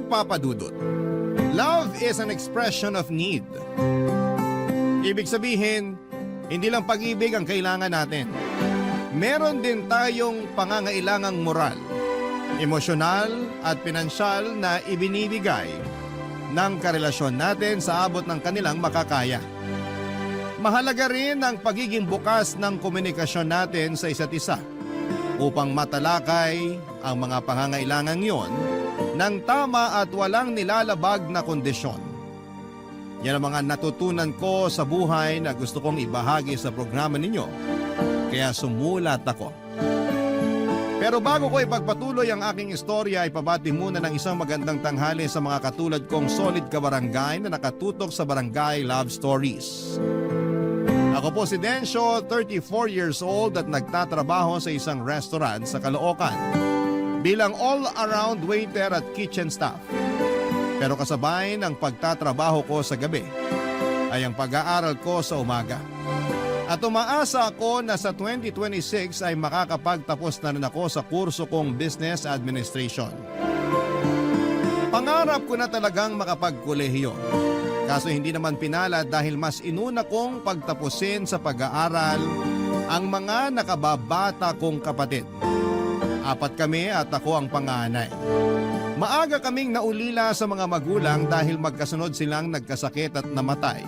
Papa Dudut. Love is an expression of need. Ibig sabihin, hindi lang pag-ibig ang kailangan natin. Meron din tayong pangangailangang moral, emosyonal at pinansyal na ibinibigay ng karelasyon natin sa abot ng kanilang makakaya. Mahalaga rin ang pagiging bukas ng komunikasyon natin sa isa't isa upang matalakay ang mga pangangailangan yon ng tama at walang nilalabag na kondisyon. Yan ang mga natutunan ko sa buhay na gusto kong ibahagi sa programa ninyo, kaya sumulat ako. Pero bago ko ipagpatuloy ang aking istorya, ipabati muna ng isang magandang tanghali sa mga katulad kong solid kabarangay na nakatutok sa Barangay Love Stories. Ako po si Dencio, 34 years old at nagtatrabaho sa isang restaurant sa Caloocan bilang all-around waiter at kitchen staff. Pero kasabay ng pagtatrabaho ko sa gabi ay ang pag-aaral ko sa umaga. At umaasa ako na sa 2026 ay makakapagtapos na rin ako sa kurso kong Business Administration. Pangarap ko na talagang makapagkolehiyo. Kaso hindi naman pinala dahil mas inuna kong pagtapusin sa pag-aaral ang mga nakababata kong kapatid. 4 kami at ako ang panganay. Maaga kaming naulila sa mga magulang dahil magkasunod silang nagkasakit at namatay.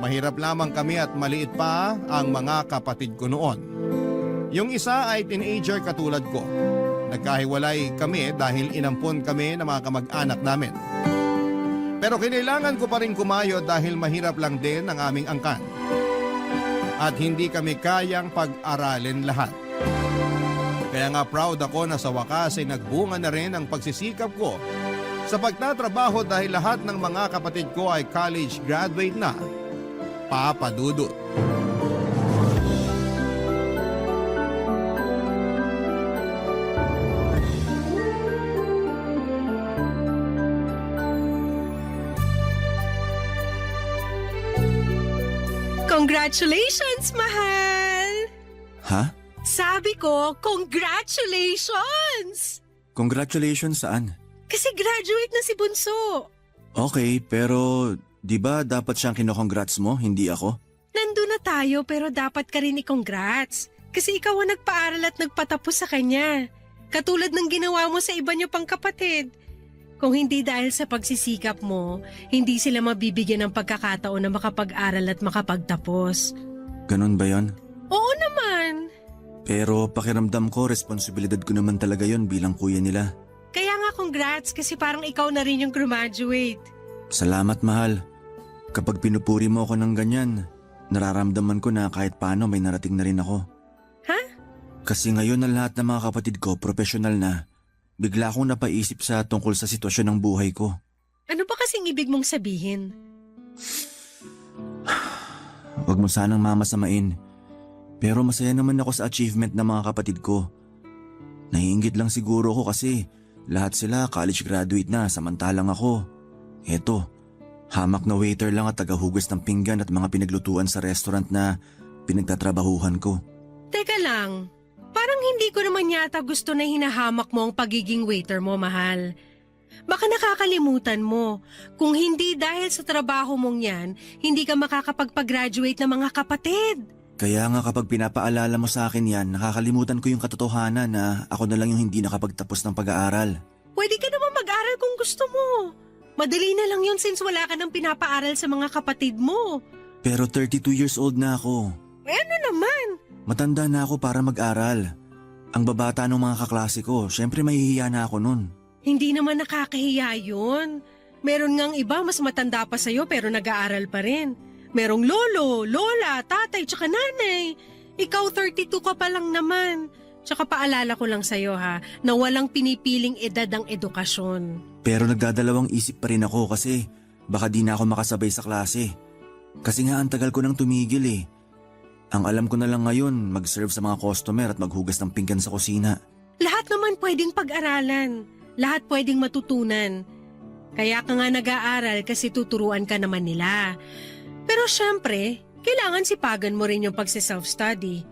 Mahirap lamang kami at maliit pa ang mga kapatid ko noon. Yung isa ay teenager katulad ko. Nagkahiwalay kami dahil inampon kami ng mga kamag-anak namin. Pero kinailangan ko pa rin kumayo dahil mahirap lang din ang aming angkan. At hindi kami kayang pag-aralin lahat. Kaya nga proud ako na sa wakas ay nagbunga na rin ang pagsisikap ko sa pagtatrabaho dahil lahat ng mga kapatid ko ay college graduate na. Papa Dudut. Congratulations, mahal! Ha? Sabi ko, congratulations! Congratulations saan? Kasi graduate na si Bunso. Okay, pero di ba dapat siyang kinokongrats mo, hindi ako? Nandun na tayo pero dapat ka rin i-congrats. Kasi ikaw ang nagpaaral at nagpatapos sa kanya. Katulad ng ginawa mo sa iba niyo pang kapatid. Kung hindi dahil sa pagsisikap mo, hindi sila mabibigyan ng pagkakataon na makapag-aral at makapagtapos. Ganun ba yon? Oo naman. Pero pakiramdam ko, responsibilidad ko naman talaga yon bilang kuya nila. Kaya nga congrats kasi parang ikaw na rin yung graduate. Salamat, mahal. Kapag pinupuri mo ako ng ganyan, nararamdaman ko na kahit paano may narating na rin ako. Ha? Kasi ngayon ang lahat ng mga kapatid ko profesional na. Bigla akong napaisip sa tungkol sa sitwasyon ng buhay ko. Ano ba kasing ibig mong sabihin? Huwag mo sanang mamasamain. Pero masaya naman ako sa achievement ng mga kapatid ko. Naiinggit lang siguro ako kasi lahat sila college graduate na samantalang ako. Eto, hamak na waiter lang at tagahugas ng pinggan at mga pinaglutuan sa restaurant na pinagtatrabahuhan ko. Teka lang, parang hindi ko naman yata gusto na hinahamak mo ang pagiging waiter mo, mahal. Baka nakakalimutan mo, kung hindi dahil sa trabaho mong yan, hindi ka makakapagpag-graduate ng mga kapatid. Kaya nga kapag pinapaalala mo sa akin yan, nakakalimutan ko yung katotohanan na ako na lang yung hindi nakapagtapos ng pag-aaral. Pwede ka naman mag-aral kung gusto mo. Madali na lang yun since wala ka nang pinapaaral sa mga kapatid mo. Pero 32 years old na ako. Eh ano naman? Matanda na ako para mag-aral. Ang babata ng mga kaklase ko, syempre mahihiya na ako nun. Hindi naman nakakahiya yun. Meron ngang iba mas matanda pa sa'yo pero nag-aaral pa rin. Merong lolo, lola, tatay, tsaka nanay. Ikaw 32 ka pa lang naman. Tsaka paalala ko lang sa'yo ha, na walang pinipiling edad ang edukasyon. Pero nagdadalawang isip pa rin ako kasi baka di na ako makasabay sa klase. Kasi nga ang tagal ko nang tumigil eh. Ang alam ko na lang ngayon, mag-serve sa mga customer at maghugas ng pinggan sa kusina. Lahat naman pwedeng pag-aralan. Lahat pwedeng matutunan. Kaya ka nga nag-aaral kasi tuturuan ka naman nila. Pero syempre, kailangan sipagan mo rin yung pagsi-self-study.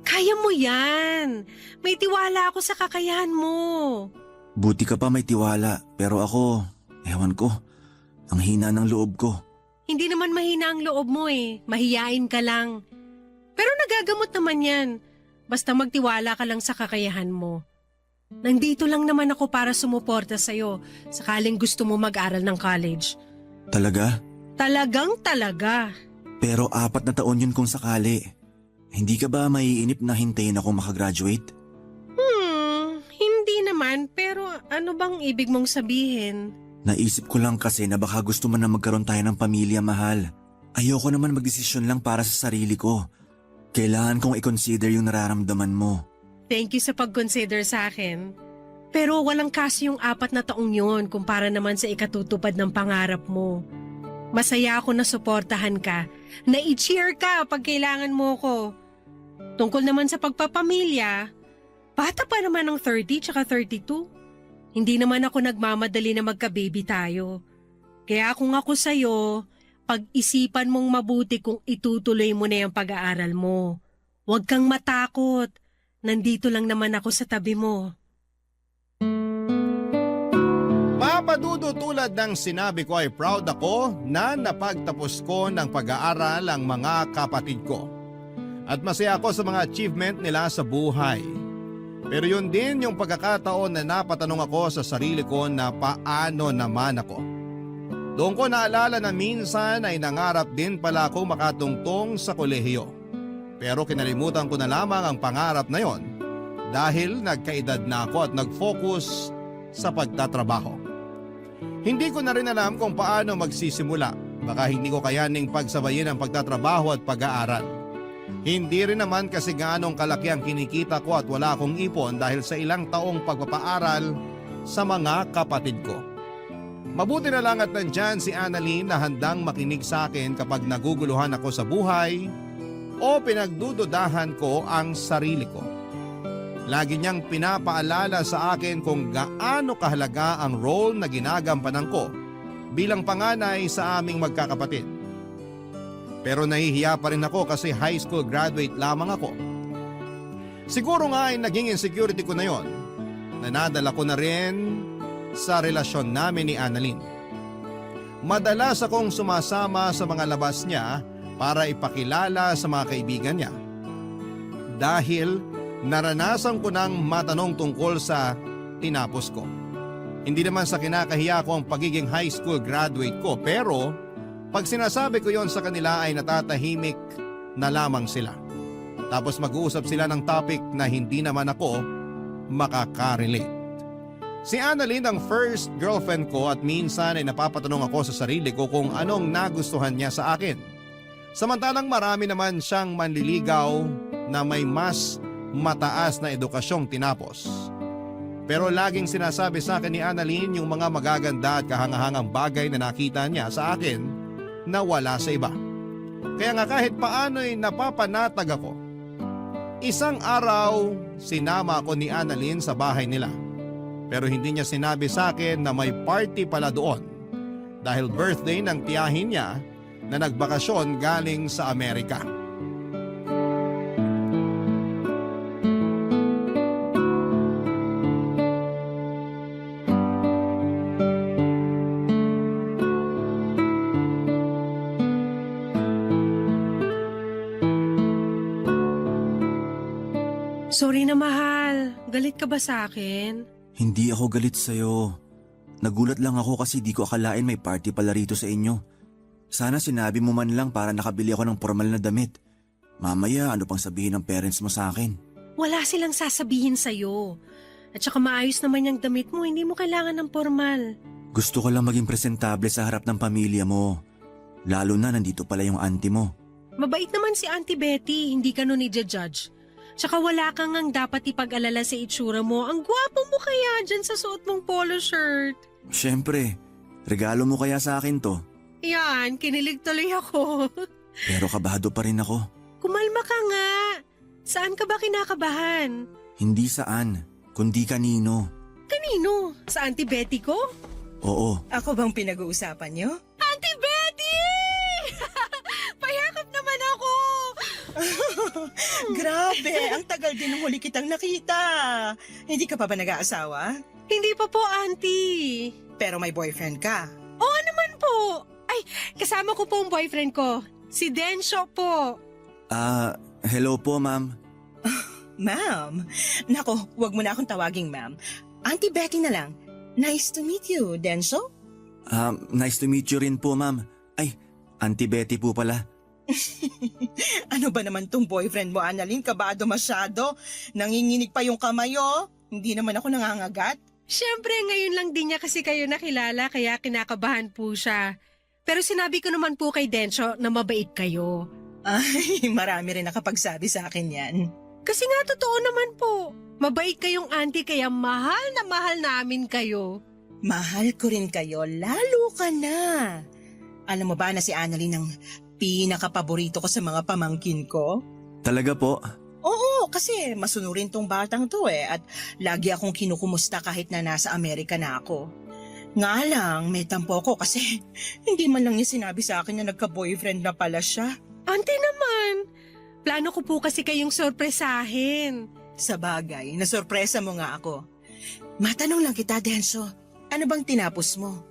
Kaya mo yan. May tiwala ako sa kakayahan mo. Buti ka pa may tiwala, pero ako, ewan ko, ang hina ng loob ko. Hindi naman mahina ang loob mo mahiyain ka lang. Pero nagagamot naman yan. Basta magtiwala ka lang sa kakayahan mo. Nandito lang naman ako para sumuporta sa'yo sakaling gusto mo mag-aral ng college. Talaga? Talagang talaga. Pero 4 na taon yun kung sakali. Hindi ka ba maiinip na hintayin ako makagraduate? Hindi naman, pero ano bang ibig mong sabihin? Naisip ko lang kasi na baka gusto mo na magkaroon tayo ng pamilya, mahal. Ayoko naman magdesisyon lang para sa sarili ko. Kailangan kong i-consider yung nararamdaman mo. Thank you sa pag-consider sa akin. Pero walang kasi yung 4 na taong yun kumpara naman sa ikatutupad ng pangarap mo. Masaya ako na suportahan ka, na i-cheer ka pag kailangan mo ko. Tungkol naman sa pagpapamilya, bata pa naman ng 30 tsaka 32. Hindi naman ako nagmamadali na magka-baby tayo. Kaya kung ako sa'yo, pag-isipan mong mabuti kung itutuloy mo na yung pag-aaral mo. Huwag kang matakot. Nandito lang naman ako sa tabi mo. Papadudo tulad ng sinabi ko ay proud ako na napagtapos ko ng pag-aaral ang mga kapatid ko. At masaya ako sa mga achievement nila sa buhay. Pero yun din yung pagkakataon na napatanong ako sa sarili ko na paano naman ako. Doon ko naalala na minsan ay nangarap din pala ako makatungtong sa kolehiyo. Pero kinalimutan ko na lamang ang pangarap na yon dahil nagkaedad na ako at nag-focus sa pagtatrabaho. Hindi ko na rin alam kung paano magsisimula. Baka hindi ko kayaning pagsabayin ang pagtatrabaho at pag-aaral. Hindi rin naman kasi gaanong kalaki ang kinikita ko at wala akong ipon dahil sa ilang taong pagpapaaral sa mga kapatid ko. Mabuti na lang at nandyan si Annalyn na handang makinig sa akin kapag naguguluhan ako sa buhay o pinagdududahan ko ang sarili ko. Lagi niyang pinapaalala sa akin kung gaano kahalaga ang role na ginagampanan ko bilang panganay sa aming magkakapatid. Pero nahihiya pa rin ako kasi high school graduate lamang ako. Siguro nga ay naging insecurity ko na yon na nadala ko na rin sa relasyon namin ni Annalyn. Madalas akong sumasama sa mga labas niya para ipakilala sa mga kaibigan niya. Dahil naranasan ko nang matanong tungkol sa tinapos ko. Hindi naman sa kinakahiya ko ang pagiging high school graduate ko, pero pag sinasabi ko yon sa kanila ay natatahimik na lamang sila. Tapos mag-uusap sila ng topic na hindi naman ako makakarelate. Si Annalyn ang first girlfriend ko at minsan ay napapatanong ako sa sarili ko kung anong nagustuhan niya sa akin. Samantalang marami naman siyang manliligaw na may mas mataas na edukasyong tinapos. Pero laging sinasabi sa akin ni Annalyn yung mga magaganda at kahangahangang bagay na nakita niya sa akin na wala sa iba. Kaya nga kahit paano'y napapanatag ako. Isang araw, sinama ako ni Annalyn sa bahay nila. Pero hindi niya sinabi sa akin na may party pala doon dahil birthday ng tiyahin niya na nagbakasyon galing sa Amerika. Sorry na mahal, galit ka ba sa akin? Hindi ako galit sa'yo. Nagulat lang ako kasi di ko akalain may party pala rito sa inyo. Sana sinabi mo man lang para nakabili ako ng formal na damit. Mamaya ano pang sabihin ng parents mo sa akin? Wala silang sasabihin sa'yo. At saka maayos naman yung damit mo, hindi mo kailangan ng formal. Gusto ko lang maging presentable sa harap ng pamilya mo. Lalo na nandito pala yung auntie mo. Mabait naman si Auntie Betty, hindi ka nun i-judge. Tsaka wala kang ang dapat ipag-alala sa itsura mo. Ang gwapo mo kaya dyan sa suot mong polo shirt. Siyempre, regalo mo kaya sa akin to. Yan, kinilig tuloy ako. Pero kabado pa rin ako. Kumalma ka nga. Saan ka ba kinakabahan? Hindi saan, kundi kanino. Kanino? Sa Auntie Betty ko? Oo, Ako bang pinag-uusapan niyo? Auntie Betty! Payakap naman ako! Grabe, ang tagal din nung huli kitang nakita. Hindi ka pa ba nag-aasawa? Hindi pa po, Auntie. Pero may boyfriend ka. Oo naman po. Ay, kasama ko po ang boyfriend ko. Si Densho po. Hello po ma'am. Ma'am. Nako, wag mo na akong tawaging ma'am. Auntie Betty na lang. Nice to meet you, Denso. Nice to meet you rin po ma'am. Ay, Auntie Betty po pala. Ano ba naman tong boyfriend mo, Annalyn? Kabado masyado. Nanginginig pa yung kamay, oh. Hindi naman ako nangangagat. Siyempre, ngayon lang din niya kasi kayo nakilala kaya kinakabahan po siya. Pero sinabi ko naman po kay Densho na mabait kayo. Ay, marami rin nakapagsabi sa akin yan. Kasi nga totoo naman po. Mabait kayong auntie kaya mahal na mahal namin kayo. Mahal ko rin kayo, lalo ka na. Alam mo ba na si Annalyn ang pinakapaborito ko sa mga pamangkin ko? Talaga po? Oo, kasi masunurin tong batang to at lagi akong kinukumusta kahit na nasa Amerika na ako. Nga lang, may tampo ko kasi hindi man lang niya sinabi sa akin na nagka-boyfriend na pala siya. Auntie naman, plano ko po kasi kayong sorpresahin. Sa bagay, nasorpresa mo nga ako. Matanong lang kita, Denso, ano bang tinapos mo?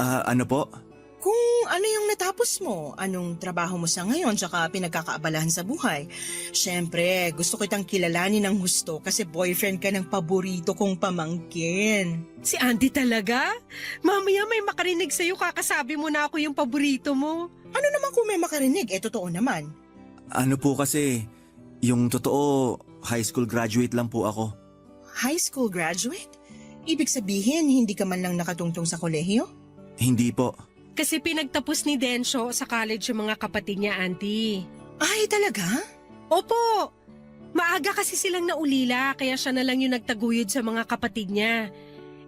Ano po? Kung ano yung natapos mo, anong trabaho mo sa ngayon tsaka pinagkakaabalahan sa buhay. Siyempre, gusto kitang kilalanin ng husto kasi boyfriend ka ng paborito kong pamangkin. Si auntie talaga? Mamaya may makarinig sa'yo kakasabi mo na ako yung paborito mo. Ano naman kung may makarinig? Totoo naman. Ano po kasi, yung totoo, high school graduate lang po ako. High school graduate? Ibig sabihin, hindi ka man lang nakatungtong sa kolehiyo? Hindi po. Kasi pinagtapos ni Densho sa college yung mga kapatid niya, auntie. Ay, talaga? Opo. Maaga kasi silang naulila kaya siya na lang yung nagtaguyod sa mga kapatid niya.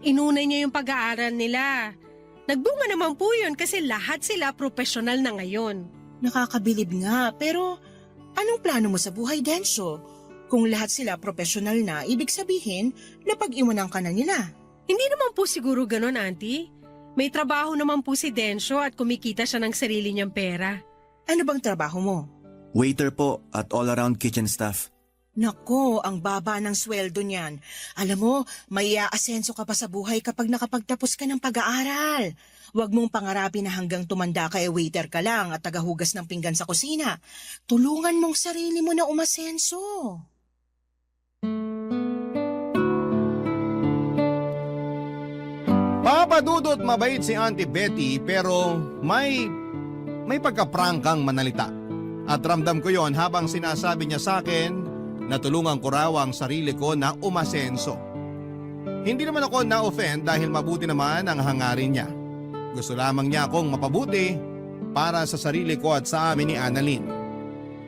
Inuna niya yung pag-aaral nila. Nagbunga naman po yun kasi lahat sila profesional na ngayon. Nakakabilib nga, pero anong plano mo sa buhay, Densho? Kung lahat sila profesional na, ibig sabihin, napag-iwanan ka na nila. Hindi naman po siguro ganun, auntie. May trabaho naman po si Densho at kumikita siya ng sarili niyang pera. Ano bang trabaho mo? Waiter po at all-around kitchen staff. Nako, ang baba ng sweldo niyan. Alam mo, may aasenso ka pa sa buhay kapag nakapagtapos ka ng pag-aaral. Huwag mong pangarapin na hanggang tumanda ka waiter ka lang at tagahugas ng pinggan sa kusina. Tulungan mong sarili mo na umasenso. Papadudot mabait si Auntie Betty pero may pagkaprangkang manalita. At ramdam ko yon habang sinasabi niya sa akin na tulungan ko raw ang sarili ko na umasenso. Hindi naman ako na-offend dahil mabuti naman ang hangarin niya. Gusto lamang niya akong mapabuti para sa sarili ko at sa amin ni Annalyn.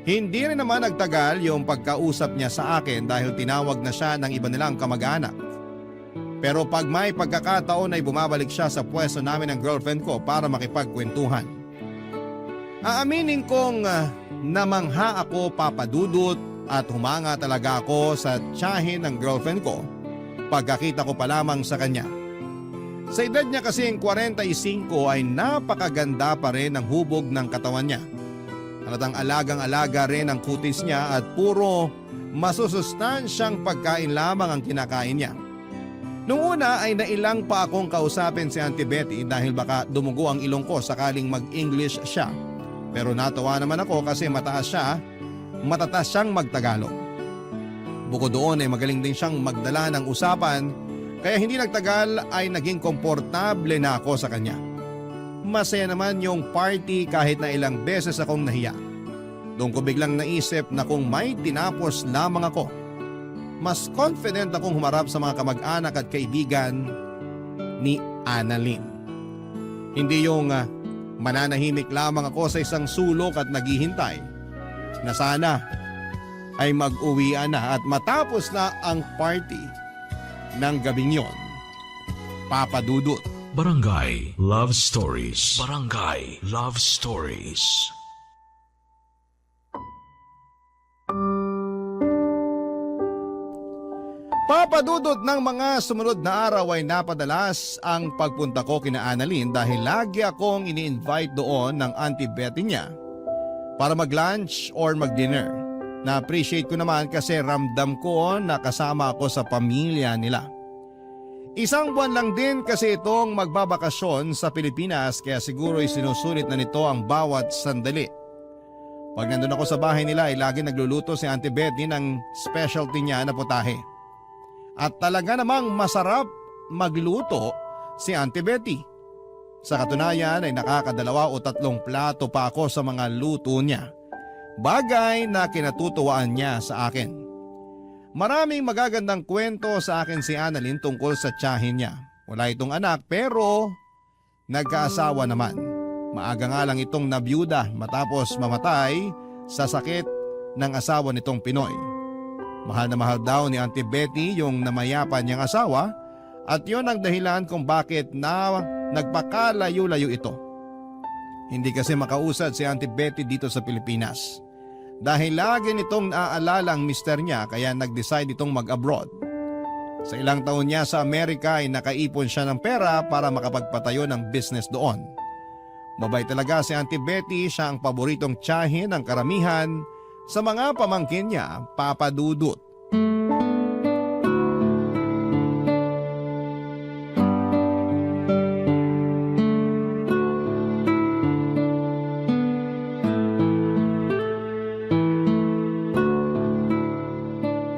Hindi rin naman nagtagal yung pagkausap niya sa akin dahil tinawag na siya ng iba nilang kamag-anak. Pero pag may pagkakataon ay bumabalik siya sa pwesto namin ng girlfriend ko para makipagkwentuhan. Aaminin kong namangha ako, papadudot, at humanga talaga ako sa tiyahin ng girlfriend ko pagkakita ko pa lamang sa kanya. Sa edad niya kasing 45 ay napakaganda pa rin ang hubog ng katawan niya. Halatang alagang-alaga rin ang kutis niya at puro masusustansyang pagkain lamang ang kinakain niya. Noong una ay nailang pa akong kausapin si Auntie Betty dahil baka dumugo ang ilong ko sakaling mag-English siya. Pero natawa naman ako kasi matatas siyang magtagalog. Bukod doon ay magaling din siyang magdala ng usapan kaya hindi nagtagal ay naging komportable na ako sa kanya. Masaya naman yung party kahit na ilang beses akong nahiya. Doon ko biglang naisip na kung may tinapos lamang ako, mas confident akong humarap sa mga kamag-anak at kaibigan ni Annalyn. Hindi yung mananahimik lamang ako sa isang sulok at naghihintay na sana ay mag-uwian na at matapos na ang party ng gabing yon. Papadudot. Barangay Love Stories. Barangay Love Stories. Papadudot ng mga sumunod na araw ay napadalas ang pagpunta ko kina Annalyn dahil lagi akong ini-invite doon ng Auntie Betty niya para mag-lunch or mag-dinner. Na-appreciate ko naman kasi ramdam ko na kasama ako sa pamilya nila. Isang buwan lang din kasi itong magbabakasyon sa Pilipinas kaya siguro isinusulit na nito ang bawat sandali. Pag nandun ako sa bahay nila ay lagi nagluluto si Auntie Betty ng specialty niya na putahe. At talaga namang masarap magluto si Auntie Betty. Sa katunayan ay nakakadalawa o 3 plato pa ako sa mga luto niya. Bagay na kinatutuwaan niya sa akin. Maraming magagandang kwento sa akin si Annalyn tungkol sa tiyahin niya. Wala itong anak pero nagkaasawa naman. Maaga nga lang itong nabiyuda matapos mamatay sa sakit ng asawa nitong Pinoy. Mahal na mahal daw ni Auntie Betty yung namayapan niyang asawa at yon ang dahilan kung bakit nagpakalayo-layo ito. Hindi kasi makausad si Auntie Betty dito sa Pilipinas. Dahil lagi nitong naaalala ang mister niya kaya nag-decide itong mag-abroad. Sa ilang taon niya sa Amerika ay nakaipon siya ng pera para makapagpatayo ng business doon. Mabait talaga si Auntie Betty, siya ang paboritong tiyahin ng karamihan sa mga pamangkin niya, Papa Dudut.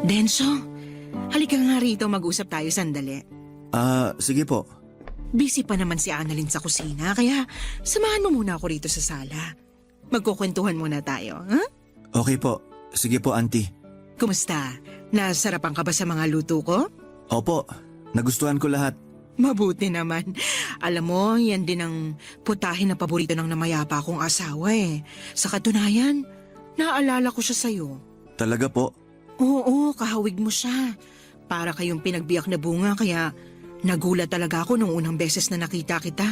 Denso, halika nga rito mag-usap tayo sandali. Sige po. Busy pa naman si Annalyn sa kusina, kaya samahan mo muna ako rito sa sala. Magkukwentuhan muna tayo, ha? Okay po. Sige po, Auntie. Kumusta? Nasarapan ka ba sa mga luto ko? Opo, nagustuhan ko lahat. Mabuti naman. Alam mo, yan din ang putahe na paborito ng namayapa kong asawa eh. Sa katunayan, naalala ko siya sa'yo. Talaga po? Oo, kahawig mo siya. Para kayong pinagbiyak na bunga kaya nagulat talaga ako nung unang beses na nakita kita.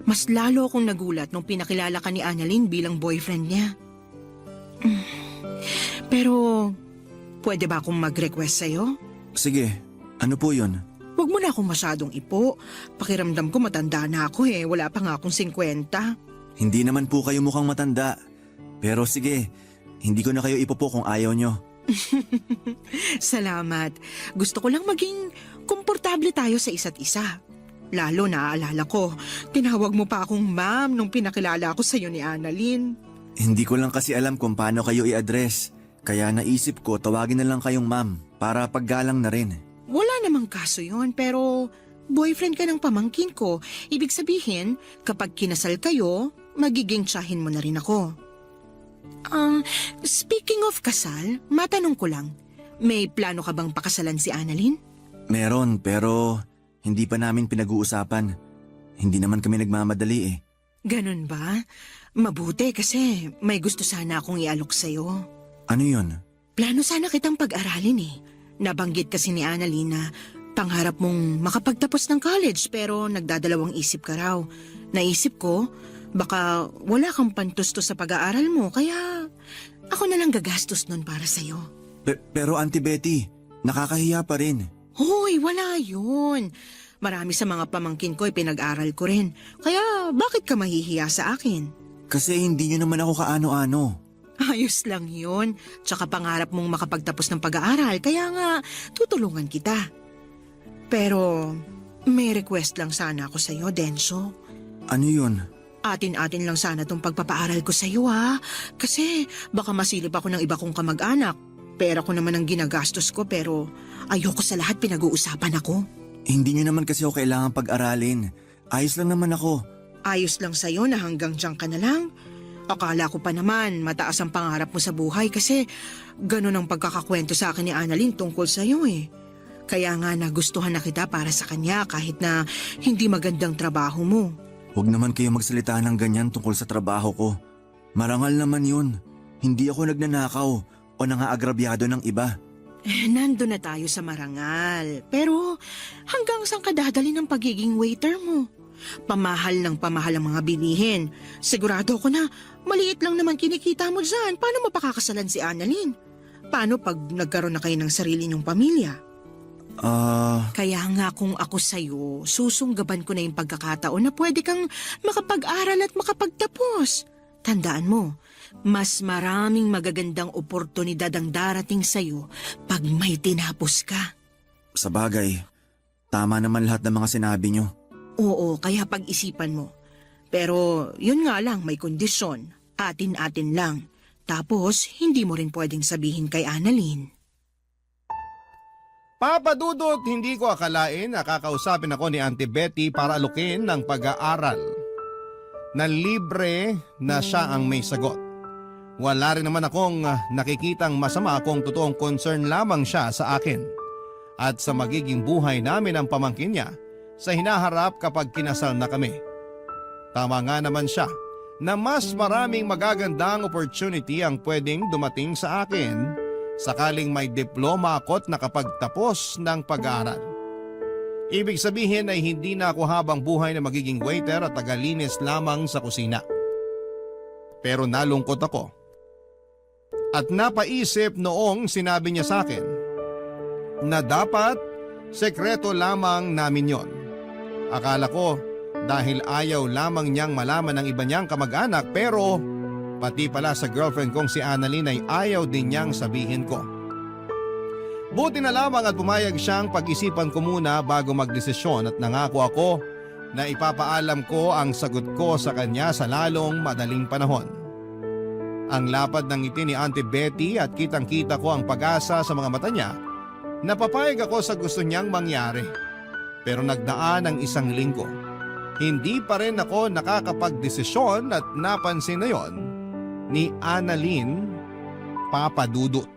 Mas lalo akong nagulat nung pinakilala ka ni Annalyn bilang boyfriend niya. Pero, pwede ba akong mag-request sa'yo? Sige, ano po yun? Huwag mo na akong masyadong ipo. Pakiramdam ko matanda na ako eh. Wala pa nga akong 50. Hindi naman po kayo mukhang matanda. Pero sige, hindi ko na kayo ipopo kung ayaw nyo. Salamat. Gusto ko lang maging komportable tayo sa isa't isa. Lalo naaalala ko, tinawag mo pa akong ma'am nung pinakilala ko sa'yo ni Annalyn. Hindi ko lang kasi alam kung paano kayo i-address. Kaya naisip ko tawagin na lang kayong ma'am para paggalang na rin. Wala namang kaso yon, pero boyfriend ka ng pamangkin ko. Ibig sabihin, kapag kinasal kayo, magiging tiyahin mo na rin ako. Speaking of kasal, matanong ko lang, may plano ka bang pakasalan si Annalyn? Meron pero hindi pa namin pinag-uusapan. Hindi naman kami nagmamadali eh. Ganun ba? Mabuti kasi may gusto sana akong ialok sa'yo. Ano yun? Plano sana kitang pag-aralin eh. Nabanggit kasi ni Annalyn na pangarap mong makapagtapos ng college pero nagdadalawang isip ka raw. Naisip ko, baka wala kang pantusto sa pag-aaral mo kaya ako na lang gagastos nun para sa'yo. Pero Auntie Betty, nakakahiya pa rin. Hoy, wala yun. Marami sa mga pamangkin ko ay pinag-aral ko rin. Kaya bakit ka mahihiya sa akin? Kasi hindi nyo naman ako kaano-ano. Ayos lang yun. Tsaka pangarap mong makapagtapos ng pag-aaral, kaya nga tutulungan kita. Pero may request lang sana ako sa'yo, Denso. Ano yun? Atin-atin lang sana tong pagpapaaral ko sa'yo ha. Kasi baka masilip ako ng iba kong kamag-anak. Pera ko naman ang ginagastos ko pero ayoko sa lahat pinag-uusapan ako. Hindi nyo naman kasi ako kailangan pag-aralin. Ayos lang naman ako. Ayos lang sa'yo na hanggang diyan ka na lang. Akala ko pa naman mataas ang pangarap mo sa buhay kasi ganun ang pagkakakwento sa akin ni Annalyn tungkol sa'yo eh. Kaya nga nagustuhan na kita para sa kanya kahit na hindi magandang trabaho mo. Huwag naman kayo magsalita ng ganyan tungkol sa trabaho ko. Marangal naman yun. Hindi ako nagnanakaw o nangaagrabyado ng iba. Nando na tayo sa marangal. Pero hanggang saan ka dadali ng pagiging waiter mo? Pamahal ng pamahal ang mga bilihin. Sigurado ko na maliit lang naman kinikita mo dyan. Paano mapakakasalan si Annalyn? Paano pag nagkaroon na kayo ng sarili niyong pamilya? Kaya nga kung ako sa'yo, susunggaban ko na yung pagkakataon na pwede kang makapag-aral at makapagtapos. Tandaan mo, mas maraming magagandang oportunidad ang darating sa'yo pag may tinapos ka. Sa bagay, tama naman lahat ng mga sinabi nyo. Oo, kaya pag-isipan mo. Pero yun nga lang, may kondisyon. Atin-atin lang. Tapos, hindi mo rin pwedeng sabihin kay Annalyn. Papa Dudut, hindi ko akalain na kakausapin ako ni Auntie Betty para alukin ng pag-aaral. Na libre na siya ang may sagot. Wala rin naman akong nakikitang masama kung totoong concern lamang siya sa akin at sa magiging buhay namin ang pamangkin niya sa hinaharap kapag kinasal na kami. Tama nga naman siya na mas maraming magagandang opportunity ang pwedeng dumating sa akin sakaling may diploma ako't nakapagtapos ng pag-aaral. Ibig sabihin ay hindi na ako habang buhay na magiging waiter at tagalinis lamang sa kusina. Pero nalungkot ako. At napaisip noong sinabi niya sa akin na dapat sekreto lamang namin yon. Akala ko dahil ayaw lamang niyang malaman ng iba niyang kamag-anak pero pati pala sa girlfriend kong si Annalyn ay ayaw din niyang sabihin ko. Buti na lamang at pumayag siyang pag-isipan ko muna bago magdesisyon at nangako ako na ipapaalam ko ang sagot ko sa kanya sa lalong madaling panahon. Ang lapad ng ngiti ni Auntie Betty at kitang-kita ko ang pag-asa sa mga mata niya na papayag ako sa gusto niyang mangyari. Pero nagdaan ang 1 linggo. Hindi pa rin ako nakakapagdesisyon at napansin na yon ni Annalyn, Papa Dudut.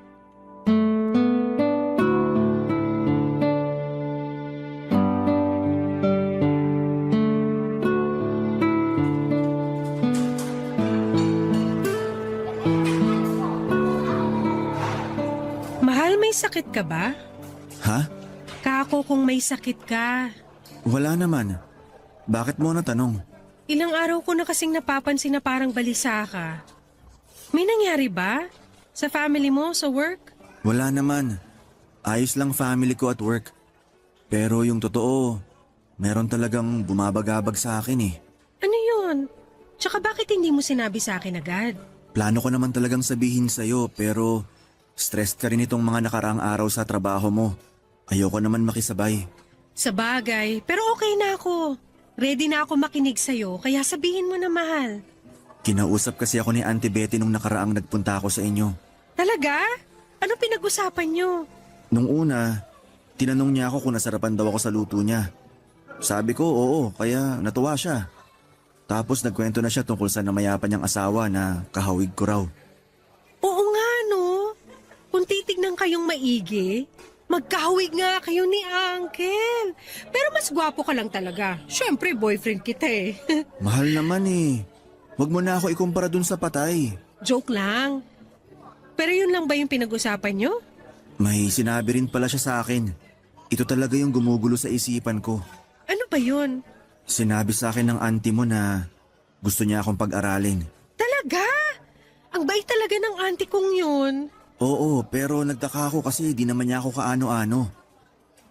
Mahal, may sakit ka ba? Ha? Kako kung may sakit ka. Wala naman. Bakit mo natanong? Ilang araw ko na kasing napapansin na parang balisa ka. May nangyari ba? Sa family mo, sa work? Wala naman. Ayos lang family ko at work. Pero yung totoo, meron talagang bumabagabag sa akin eh. Ano yun? Tsaka bakit hindi mo sinabi sa akin agad? Plano ko naman talagang sabihin sa'yo pero stressed ka rin itong mga nakaraang araw sa trabaho mo. Ayoko naman makisabay. Sa bagay, pero okay na ako. Ready na ako makinig sa'yo, kaya sabihin mo na, mahal. Kinausap kasi ako ni Auntie Betty nung nakaraang nagpunta ako sa inyo. Talaga? Ano pinag-usapan nyo? Nung una, tinanong niya ako kung nasarapan daw ako sa luto niya. Sabi ko oo, kaya natuwa siya. Tapos nagkwento na siya tungkol sa namayapan niyang asawa na kahawig ko raw. Oo nga, no? Kung titignan kayong maigi, magkahawig nga kayo ni Uncle. Pero mas gwapo ka lang talaga. Siyempre, boyfriend kita eh. Mahal naman eh. Huwag mo na ako ikumpara dun sa patay. Joke lang. Pero yun lang ba yung pinag-usapan nyo? May sinabi rin pala siya sa akin. Ito talaga yung gumugulo sa isipan ko. Ano ba yun? Sinabi sa akin ng auntie mo na gusto niya akong pag-aralin. Talaga? Ang bait talaga ng auntie kong yun. Oo, pero nagtaka ako kasi di naman niya ako kaano-ano.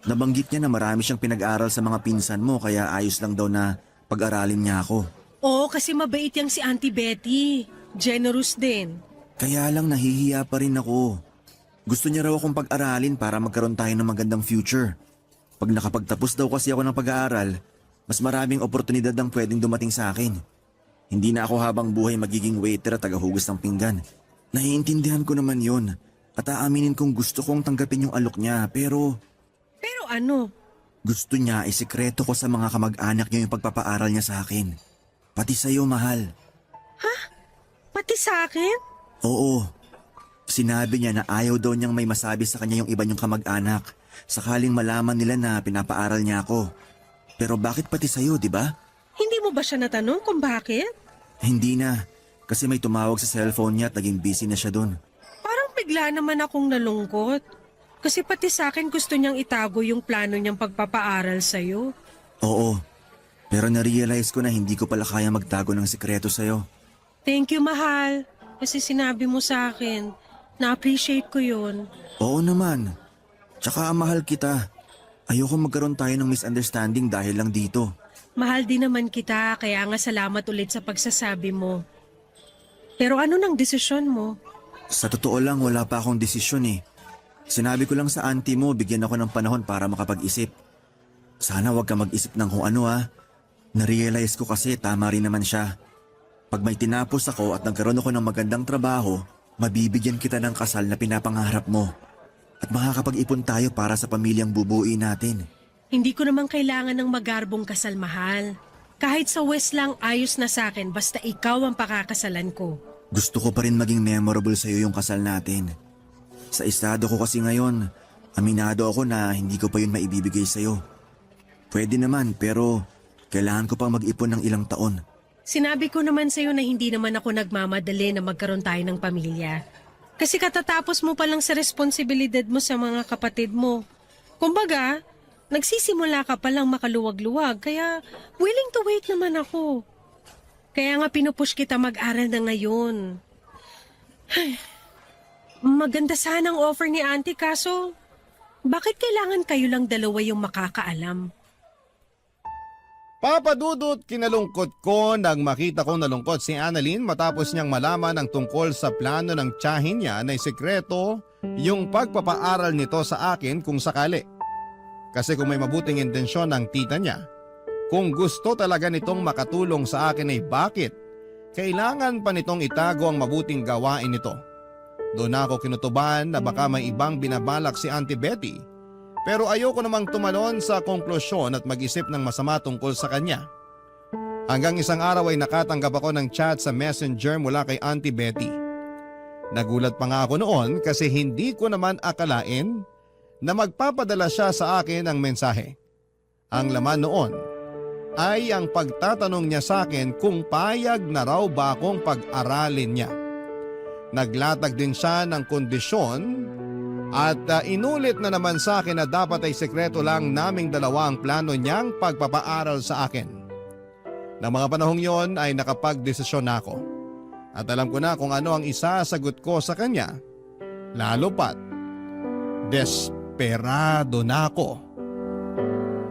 Nabanggit niya na marami siyang pinag-aral sa mga pinsan mo kaya ayos lang daw na pag-aralin niya ako. Oo, kasi mabait yang si Auntie Betty. Generous din. Kaya lang nahihiya pa rin ako. Gusto niya raw akong pag-aralin para magkaroon tayo ng magandang future. Pag nakapagtapos daw kasi ako ng pag-aaral, mas maraming oportunidad ang pwedeng dumating sa akin. Hindi na ako habang buhay magiging waiter at tagahugas ng pinggan. Naiintindihan ko naman yon at aaminin kong gusto kong tanggapin yung alok niya pero Pero ano? gusto niya isikreto ko sa mga kamag-anak niya yung pagpapaaral niya sa akin. Pati sa'yo, mahal. Pati sa akin? Oo. Sinabi niya na ayaw daw niyang may masabi sa kanya yung iba niyong kamag-anak sakaling malaman nila na pinapaaral niya ako. Pero bakit pati sa'yo, di ba? Hindi mo ba siya natanong kung bakit? Hindi na. Kasi may tumawag sa cellphone niya at naging busy na siya doon. Parang bigla naman akong nalungkot. Kasi pati sa akin gusto niyang itago yung plano niyang pagpapaaral sa'yo. Oo. Pero na-realize ko na hindi ko pala kaya magtago ng sikreto sa'yo. Thank you, mahal. Kasi sinabi mo sa akin. Na-appreciate ko yun. Oo naman. Tsaka mahal kita. Ayoko magkaroon tayo ng misunderstanding dahil lang dito. Mahal din naman kita, kaya nga salamat ulit sa pagsasabi mo. Pero ano nang desisyon mo? Sa totoo lang, wala pa akong desisyon eh. Sinabi ko lang sa auntie mo, bigyan ako ng panahon para makapag-isip. Sana wag ka mag-isip ng kung ano ha. Narealize ko kasi tama rin naman siya. Pag may tinapos ako at nagkaroon ako ng magandang trabaho, mabibigyan kita ng kasal na pinapangarap mo. At makakapag-ipon tayo para sa pamilyang bubuuin natin. Hindi ko naman kailangan ng magarbong kasal, mahal. Kahit sa West lang ayos na sa akin basta ikaw ang pakakasalan ko. Gusto ko pa rin maging memorable sa'yo yung kasal natin. Sa estado ko kasi ngayon, aminado ako na hindi ko pa yun maibibigay sa'yo. Pwede naman pero kailangan ko pang mag-ipon ng ilang taon. Sinabi ko naman sa'yo na hindi naman ako nagmamadali na magkaroon tayo ng pamilya. Kasi katatapos mo pa lang sa responsibilidad mo sa mga kapatid mo. Kumbaga, nagsisimula ka pa lang makaluwag-luwag, kaya willing to wait naman ako. Kaya nga pinupush kita mag-aral na ngayon. Ay, maganda sanang offer ni auntie kaso, bakit kailangan kayo lang dalawa yung makakaalam? Papa Dudut, kinalungkot ko nang makita kong nalungkot si Annalyn matapos niyang malaman ang tungkol sa plano ng tiyahin niya na sikreto yung pagpapaaral nito sa akin kung sakali. Kasi kung may mabuting intensyon ng tita niya, kung gusto talaga nitong makatulong sa akin ay bakit kailangan pa nitong itago ang mabuting gawain nito. Doon ako kinutuban na baka may ibang binabalak si Auntie Betty. Pero ayoko namang tumalon sa konklusyon at mag-isip ng masama tungkol sa kanya. Hanggang isang araw ay nakatanggap ako ng chat sa messenger mula kay Auntie Betty. Nagulat pa nga ako noon kasi hindi ko naman akalain na magpapadala siya sa akin ng mensahe. Ang laman noon ay ang pagtatanong niya sa akin kung payag na raw ba akong pag-aralin niya. Naglatag din siya ng kondisyon at inulit na naman sa akin na dapat ay sekreto lang naming dalawa ang plano niyang pagpapaaral sa akin. Nang mga panahong yon ay nakapagdesisyon na ako. At alam ko na kung ano ang isasagot ko sa kanya. Lalo pat, desperado na ako.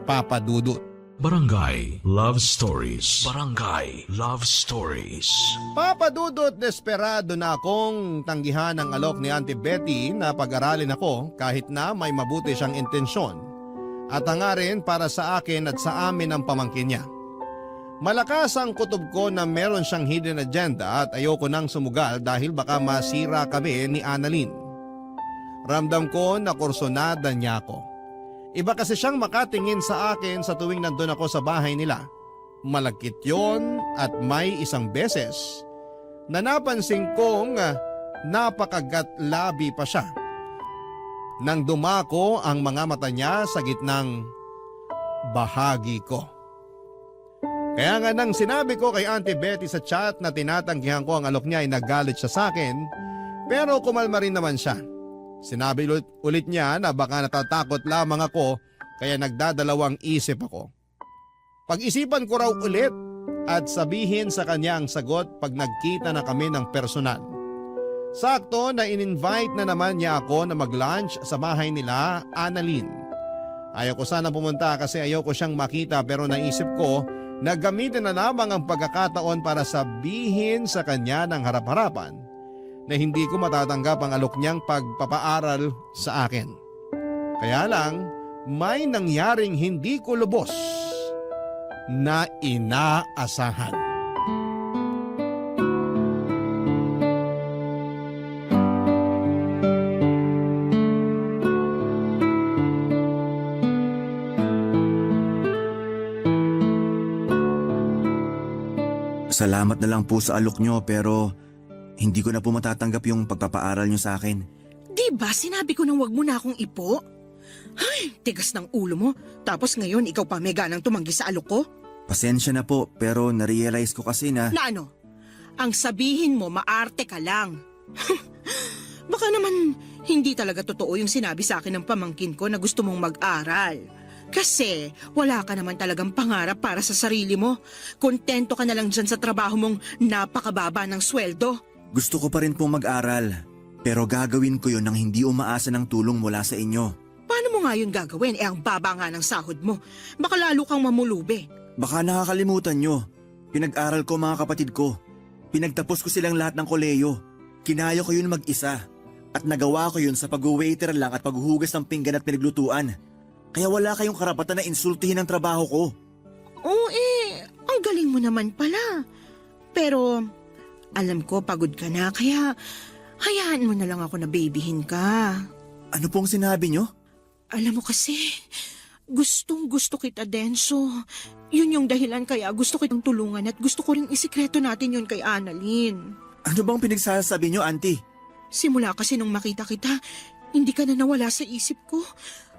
Papa Dudut. Barangay Love Stories. Barangay Love Stories. Papa Dudut, desperado na akong tanggihan ang alok ni Auntie Betty na pag-aralin ako kahit na may mabuti siyang intensyon at hangarin para sa akin at sa amin ang pamangkin niya. Malakas ang kutob ko na meron siyang hidden agenda at ayoko nang sumugal dahil baka masira kami ni Annalyn. Ramdam ko na kursonada niya ako. Iba kasi siyang makatingin sa akin sa tuwing nandun ako sa bahay nila. Malagkit yon at may isang beses na napansin kong napakagatlabi pa siya. Nang dumako ang mga mata niya sa gitnang bahagi ko. Kaya nga nang sinabi ko kay Auntie Betty sa chat na tinatanggihan ko ang alok niya ay nagalit siya sa akin, pero kumalma rin naman siya. Sinabi ulit niya na baka natatakot lamang ako kaya nagdadalawang isip ako. Pag-isipan ko raw ulit at sabihin sa kanya ang sagot pag nagkita na kami ng personal. Sakto na in-invite na naman niya ako na mag-lunch sa bahay nila, Annalyn. Ayaw ko sana pumunta kasi ayaw ko siyang makita pero naisip ko na gamitin na lamang ang pagkakataon para sabihin sa kanya ng harap-harapan na hindi ko matatanggap ang alok niyang pagpapaaral sa akin. Kaya lang, may nangyaring hindi ko lubos na inaasahan. Salamat na lang po sa alok nyo pero hindi ko na po matatanggap yung pagpapaaral nyo sa akin. Di ba sinabi ko nang wag mo na akong ipo? Ay, tigas ng ulo mo. Tapos ngayon ikaw pa may ganang tumanggi sa alok ko? Pasensya na po pero narealize ko kasi na… Na ano? Ang sabihin mo maarte ka lang. Baka naman hindi talaga totoo yung sinabi sa akin ng pamangkin ko na gusto mong mag-aral. Kasi wala ka naman talagang pangarap para sa sarili mo. Kontento ka na lang dyan sa trabaho mong napakababa ng sweldo. Gusto ko pa rin pong mag-aral pero gagawin ko yun nang hindi umaasa ng tulong mula sa inyo. Paano mo nga yun gagawin? Ang baba nga ng sahod mo. Baka lalo kang mamulubi. Baka nakakalimutan nyo. Pinag-aral ko mga kapatid ko. Pinagtapos ko silang lahat ng koleyo. Kinaya ko yun mag-isa. At nagawa ko yun sa pag-waiter lang at paghuhugas ng pinggan at pinaglutuan. Kaya wala kayong karapatan na insultihin ang trabaho ko. Oo ang galing mo naman pala. Pero alam ko pagod ka na kaya hayaan mo na lang ako na babyhin ka. Ano pong sinabi nyo? Alam mo kasi, gustong gusto kita, Denso. Yun yung dahilan kaya gusto kitang tulungan at gusto ko rin isikreto natin yun kay Annalyn. Ano bang pinagsasabi nyo, auntie? Simula kasi nung makita kita, hindi ka na nawala sa isip ko.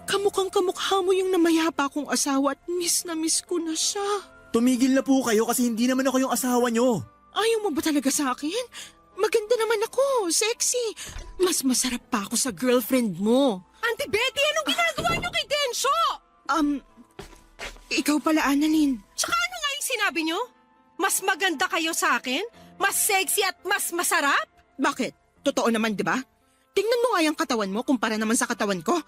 Kamukhang kamukha mo yung namayapa kong asawa at miss na miss ko na siya. Tumigil na po kayo kasi hindi naman ako yung asawa nyo. Ayaw mo ba talaga sa akin? Maganda naman ako, sexy. Mas masarap pa ako sa girlfriend mo. Auntie Betty, anong ginagawa niyo kay Densyo? Ikaw pala, Annalyn. Tsaka ano nga yung sinabi niyo? Mas maganda kayo sa akin? Mas sexy at mas masarap? Bakit? Totoo naman, di ba? Tingnan mo nga yung katawan mo kumpara naman sa katawan ko.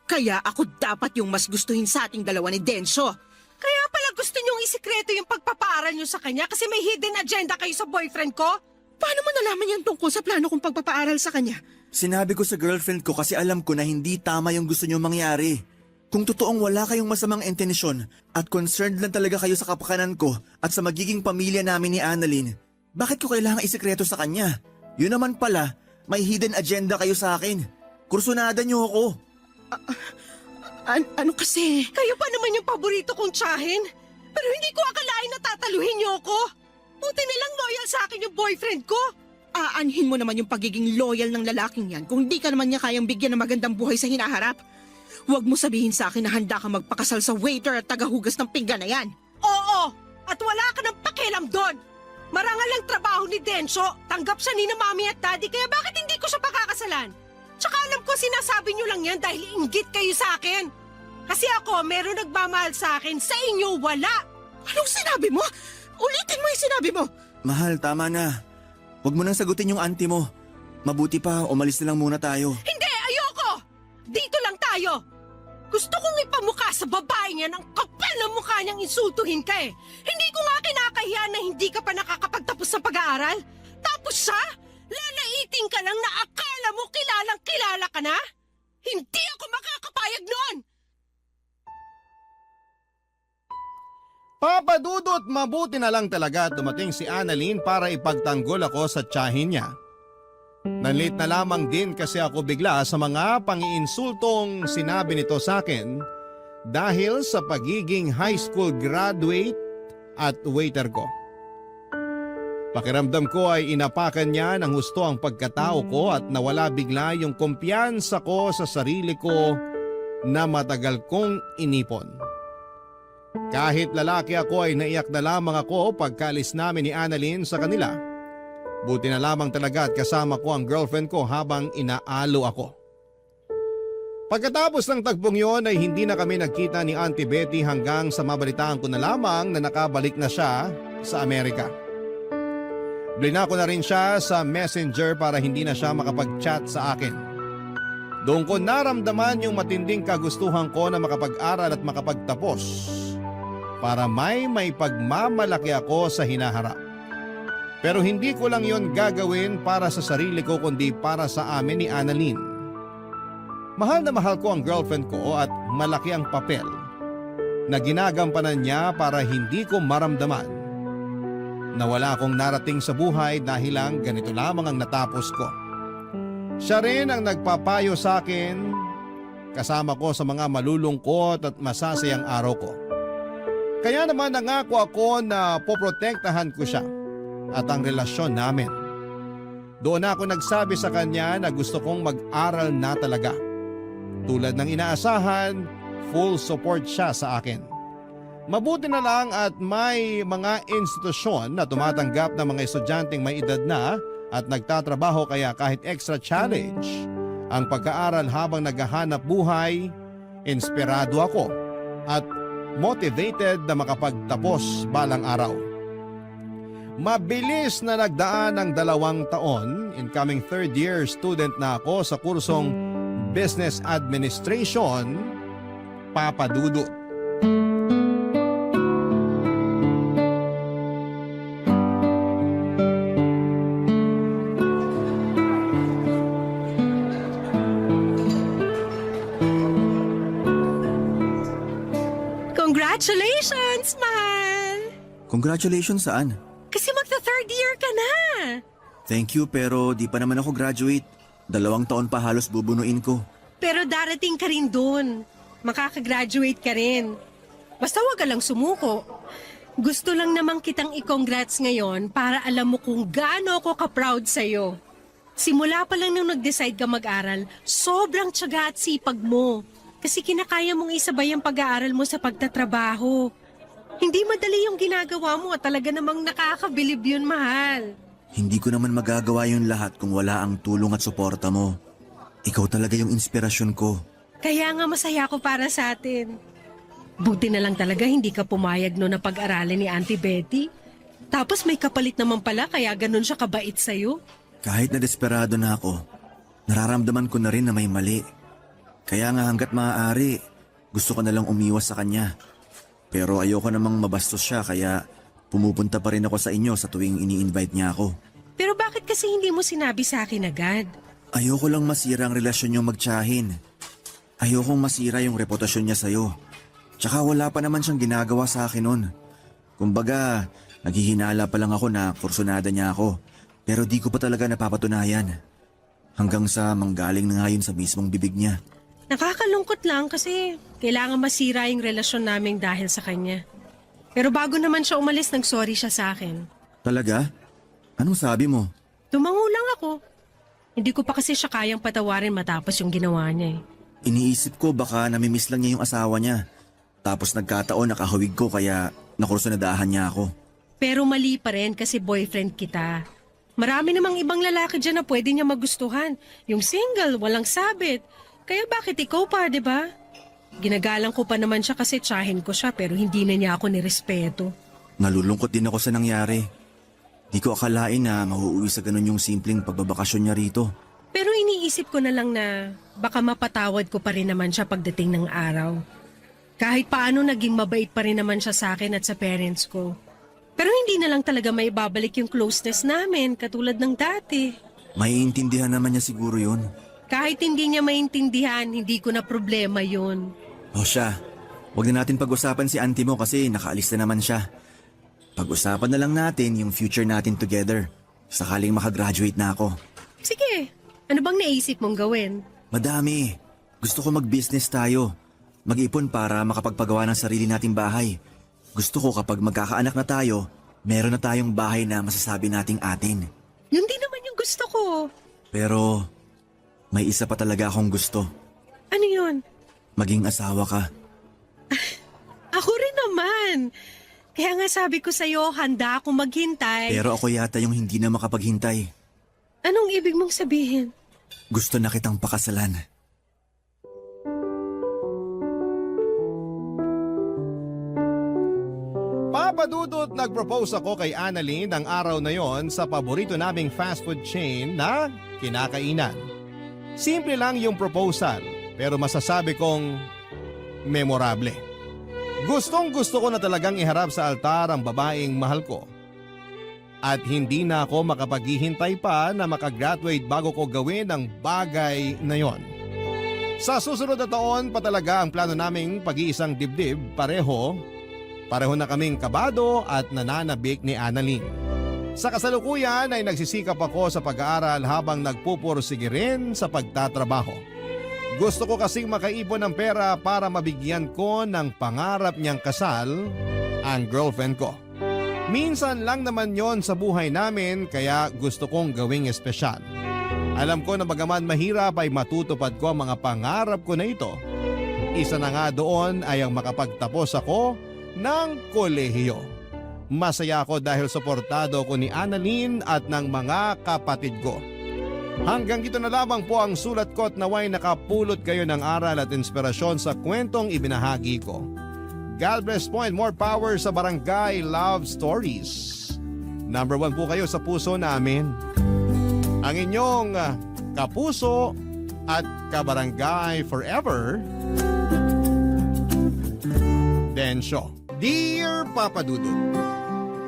Kaya ako dapat yung mas gustuhin sa ating dalawa ni Densyo. Kaya pala gusto niyong isikreto yung pagpapaaral niyo sa kanya kasi may hidden agenda kayo sa boyfriend ko? Paano mo nalaman yan tungkol sa plano kong pagpapaaral sa kanya? Sinabi ko sa girlfriend ko kasi alam ko na hindi tama yung gusto nyo mangyari. Kung totoong wala kayong masamang intensyon at concerned lang talaga kayo sa kapakanan ko at sa magiging pamilya namin ni Annalyn, bakit ko kailangang isikreto sa kanya? Yun naman pala, may hidden agenda kayo sa akin. Kursunada nyo ako. Ano kasi? Kayo pa naman yung paborito kong tsahin. Pero hindi ko akalain na tataluhin niyo ako. Buti nilang loyal sa akin yung boyfriend ko. Aanhin mo naman yung pagiging loyal ng lalaking yan kung di ka naman niya kayang bigyan ng magandang buhay sa hinaharap. Huwag mo sabihin sa akin na handa ka magpakasal sa waiter at tagahugas ng pinggan na yan. Oo, at wala ka ng pakialam doon. Marangal ang trabaho ni Densyo. Tanggap siya ni na mami at daddy kaya bakit hindi ko siya pakakasalan? Tsaka alam ko sinasabi niyo lang yan dahil inggit kayo sa akin. Kasi ako, meron nagmamahal sa akin, sa inyo wala. Anong sinabi mo? Ulitin mo yung sinabi mo. Mahal, tama na. Huwag mo nang sagutin yung auntie mo. Mabuti pa, umalis na lang muna tayo. Hindi, ayoko! Dito lang tayo. Gusto kong ipamukha sa babae niya ng kapal na mukha niyang insultuhin ka eh. Hindi ko nga kinakahiya na hindi ka pa nakakapagtapos sa pag-aaral. Tapos siya, lalaiting ka lang na akala mo kilalang kilala ka na? Hindi ako makakapayag noon! Papadudot, mabuti na lang talaga dumating si Annalyn para ipagtanggol ako sa tiyahin niya. Nanlit na lamang din kasi ako bigla sa mga pangiinsultong sinabi nito sa akin dahil sa pagiging high school graduate at waiter ko. Pakiramdam ko ay inapakan niya ng husto ang pagkatao ko at nawala bigla yung kumpiyansa ko sa sarili ko na matagal kong inipon. Kahit lalaki ako ay naiyak na lamang ako pagkaalis namin ni Annalyn sa kanila. Buti na lamang talaga at kasama ko ang girlfriend ko habang inaalo ako. Pagkatapos ng tagpong yon ay hindi na kami nagkita ni Auntie Betty hanggang sa mabalitaan ko na lamang na nakabalik na siya sa Amerika. Blinako na rin siya sa messenger para hindi na siya makapag-chat sa akin. Doon ko naramdaman yung matinding kagustuhan ko na makapag-aral at makapagtapos para may pagmamalaki ako sa hinaharap. Pero hindi ko lang yon gagawin para sa sarili ko kundi para sa amin ni Annalyn. Mahal na mahal ko ang girlfriend ko at malaki ang papel na ginagampanan niya para hindi ko maramdaman na wala akong narating sa buhay dahil lang ganito lamang ang natapos ko. Siya rin ang nagpapayo sa akin kasama ko sa mga malulungkot at masasayang araw ko. Kaya naman nangako ako na poprotektahan ko siya at ang relasyon namin. Doon ako nagsabi sa kanya na gusto kong mag-aral na talaga. Tulad ng inaasahan, full support siya sa akin. Mabuti na lang at may mga institusyon na tumatanggap ng mga estudyanteng may edad na at nagtatrabaho kaya kahit extra challenge ang pag-aaral habang naghahanap buhay, inspirado ako at motivated na makapagtapos balang araw. Mabilis na nagdaan ng 2 taon, incoming third year student na ako sa kursong Business Administration, Papadudot. Congratulations, mahal! Congratulations saan? Kasi magta-third year ka na! Thank you pero di pa naman ako graduate. 2 taon pa halos bubunuin ko. Pero darating ka rin dun. Makakagraduate ka rin. Basta wag ka lang sumuko. Gusto lang namang kitang i-congrats ngayon para alam mo kung gaano ako ka-proud sa'yo. Simula pa lang nung nag-decide ka mag-aral, sobrang tiyaga at sipag mo. Kasi kinakaya mong isabay ang pag-aaral mo sa pagtatrabaho. Hindi madali yung ginagawa mo at talaga namang nakakabilib yun, mahal. Hindi ko naman magagawa yung lahat kung wala ang tulong at suporta mo. Ikaw talaga yung inspirasyon ko. Kaya nga masaya ako para sa atin. Buti na lang talaga hindi ka pumayag no na pag-aralin ni Auntie Betty. Tapos may kapalit naman pala kaya ganun siya kabait sa'yo. Kahit na desperado na ako, nararamdaman ko na rin na may mali. Kaya nga hanggat maaari, gusto ko na lang umiwas sa kanya. Pero ayoko namang mabastos siya kaya pumupunta pa rin ako sa inyo sa tuwing ini-invite niya ako. Pero bakit kasi hindi mo sinabi sa akin agad? Ayoko lang masira ang relasyon niyo magtiyahin. Ayokong masira yung reputasyon niya sa'yo. Tsaka wala pa naman siyang ginagawa sa akin nun. Kumbaga, naghihinala pa lang ako na kursunada niya ako. Pero di ko pa talaga napapatunayan. Hanggang sa manggaling na nga yun sa mismong bibig niya. Nakakalungkot lang kasi kailangan masira yung relasyon namin dahil sa kanya. Pero bago naman siya umalis, nag-sorry siya sa akin. Talaga? Anong sabi mo? Tumango lang ako. Hindi ko pa kasi siya kayang patawarin matapos yung ginawa niya eh. Iniisip ko baka namimiss lang niya yung asawa niya. Tapos nagkataon nakahawig ko kaya nakursunadahan niya ako. Pero mali pa rin kasi boyfriend kita. Marami namang ibang lalaki dyan na pwede niya magustuhan. Yung single, walang sabit. Kaya bakit ikaw pa, di ba? Ginagalang ko pa naman siya kasi tsahin ko siya pero hindi na niya ako nirespeto. Nalulungkot din ako sa nangyari. Di ko akalain na mahuuwi sa ganun yung simpleng pagbabakasyon niya rito. Pero iniisip ko na lang na baka mapatawad ko pa rin naman siya pagdating ng araw. Kahit paano naging mabait pa rin naman siya sa akin at sa parents ko. Pero hindi na lang talaga may babalik yung closeness namin katulad ng dati. Maiintindihan naman niya siguro yun. Kahit hindi niya maintindihan, hindi ko na problema yun. O siya, huwag na natin pag-usapan si auntie mo kasi nakaalis na naman siya. Pag-usapan na lang natin yung future natin together. Sakaling makagraduate na ako. Sige, ano bang naisip mong gawin? Madami. Gusto ko mag-business tayo. Mag-ipon para makapagpagawa ng sarili nating bahay. Gusto ko kapag magkakaanak na tayo, meron na tayong bahay na masasabi nating atin. Yun din naman yung gusto ko. Pero may isa pa talaga akong gusto. Ano yun? Maging asawa ka. Ako rin naman. Kaya nga sabi ko sa'yo, handa akong maghintay. Pero ako yata yung hindi na makapaghintay. Anong ibig mong sabihin? Gusto na kitang pakasalan. Papadudot nag-propose ako kay Annalyn ang araw na yon sa paborito naming fast food chain na kinakainan. Simple lang yung proposal pero masasabi kong memorable. Gustong gusto ko na talagang iharap sa altar ang babaeng mahal ko. At hindi na ako makapaghihintay pa na makagraduate bago ko gawin ang bagay na yon. Sa susunod na taon pa talaga ang plano naming pag-iisang dibdib, pareho na kaming kabado at nananabik ni Annalyn. Sa kasalukuyan ay nagsisikap ako sa pag-aaral habang nagpupursige rin sa pagtatrabaho. Gusto ko kasing makaipon ng pera para mabigyan ko ng pangarap niyang kasal ang girlfriend ko. Minsan lang naman yon sa buhay namin kaya gusto kong gawing espesyal. Alam ko na bagaman mahirap ay matutupad ko ang mga pangarap ko na ito. Isa na nga doon ay ang makapagtapos ako ng kolehiyo. Masaya ako dahil suportado ko ni Annalyn at ng mga kapatid ko. Hanggang dito na lamang po ang sulat ko at naway nakapulot kayo ng aral at inspirasyon sa kwentong ibinahagi ko. God bless po and more power sa Barangay Love Stories. Number 1 po kayo sa puso namin. Ang inyong kapuso at kabarangay forever, Densyo. Dear Papa Dudut,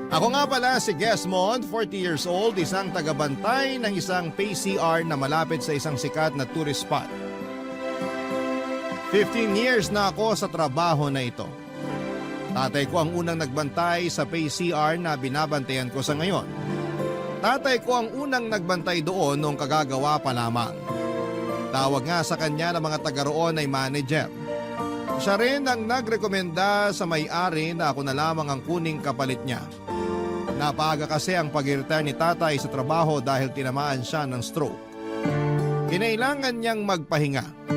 ako nga pala si Gesmond, 40 years old, isang tagabantay ng isang PCR na malapit sa isang sikat na tourist spot. 15 years na ako sa trabaho na ito. Tatay ko ang unang nagbantay sa PCR na binabantayan ko sa ngayon. Tatay ko ang unang nagbantay doon nung kagagawa pa lamang. Tawag nga sa kanya ng mga taga roon ay manager. Siya rin ang nagrekomenda sa may-ari na ako na lamang ang kuning kapalit niya. Napaga kasi ang pag-retire ni tatay sa trabaho dahil tinamaan siya ng stroke. Kinailangan niyang magpahinga.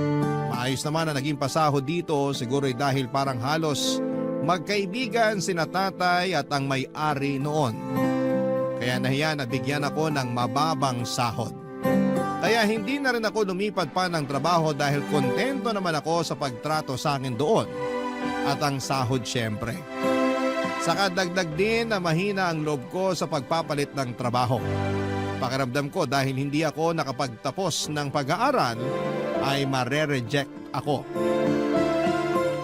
Maayos naman na naging pasahod dito, siguro dahil parang halos magkaibigan sina tatay at ang may-ari noon. Kaya nahiya na bigyan ako ng mababang sahod. Kaya hindi na rin ako lumipat pa ng trabaho dahil kontento naman ako sa pagtrato sa akin doon. At ang sahod syempre. Saka dagdag din na mahina ang loob ko sa pagpapalit ng trabaho. Pakiramdam ko dahil hindi ako nakapagtapos ng pag-aaral ay mare-reject ako.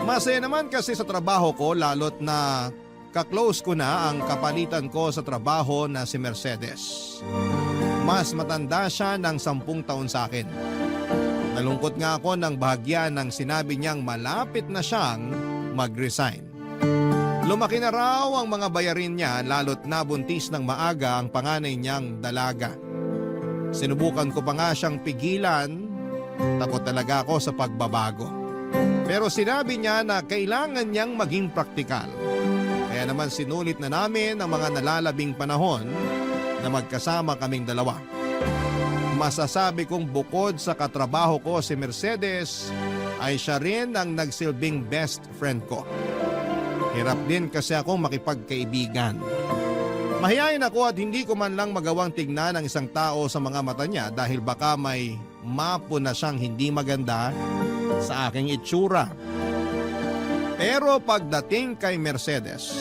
Masaya naman kasi sa trabaho ko lalo't na kaklose ko na ang kapalitan ko sa trabaho na si Mercedes. Mas matanda siya ng 10 taon sa akin. Nalungkot nga ako ng bahagya nang sinabi niyang malapit na siyang mag-resign. Lumaki na raw ang mga bayarin niya lalo't nabuntis ng maaga ang panganay niyang dalaga. Sinubukan ko pa nga siyang pigilan, takot talaga ako sa pagbabago. Pero sinabi niya na kailangan niyang maging praktikal. Kaya naman sinulit na namin ang mga nalalabing panahon na magkasama kaming dalawa. Masasabi kong bukod sa katrabaho ko si Mercedes ay siya rin ang nagsilbing best friend ko. Hirap din kasi akong makipagkaibigan. Mahihayin ako at hindi ko man lang magawang tignan ang isang tao sa mga mata niya dahil baka may mapo na siyang hindi maganda sa aking itsura. Pero pagdating kay Mercedes,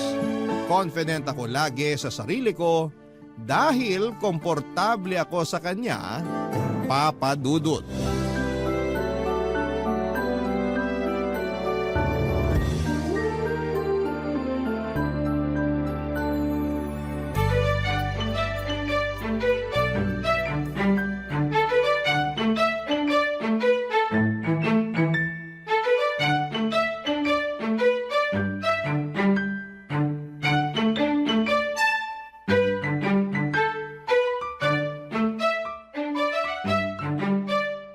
confident ako lagi sa sarili ko dahil komportable ako sa kanya, Papa Dudut.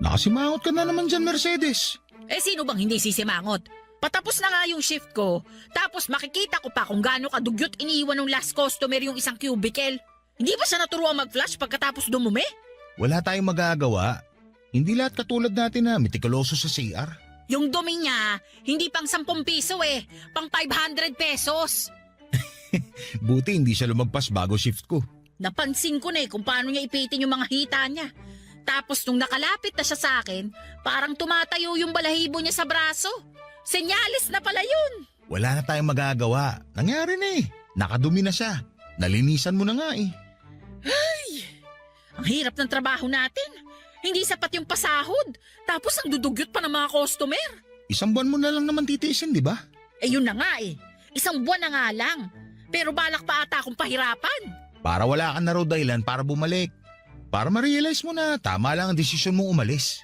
Nakasimangot ka na naman dyan, Mercedes. Eh sino bang hindi sisimangot? Patapos na nga yung shift ko, tapos makikita ko pa kung gaano kadugyot iniiwan ng last customer yung isang cubicle. Hindi ba siya naturuan mag-flush pagkatapos dumumi? Wala tayong magagawa. Hindi lahat katulad natin na mitikuloso sa CR. Yung dumi niya, hindi pang 10 piso pang 500 pesos. Buti hindi siya lumagpas bago shift ko. Napansin ko na kung paano niya ipitin yung mga hita niya. Tapos nung nakalapit na siya sa akin, parang tumatayo yung balahibo niya sa braso. Senyalis na pala yun. Wala na tayong magagawa. Nangyari na eh. Nakadumi na siya. Nalinisan mo na nga eh. Ang hirap ng trabaho natin. Hindi sapat yung pasahod. Tapos ang dudugyot pa ng mga customer. 1 buwan mo na lang naman titiisin, di ba? Eh yun na nga 1 buwan na nga lang. Pero balak pa ata akong pahirapan. Para wala ka na raw dahilan para bumalik. Para ma-realize mo na tama lang ang desisyon mong umalis.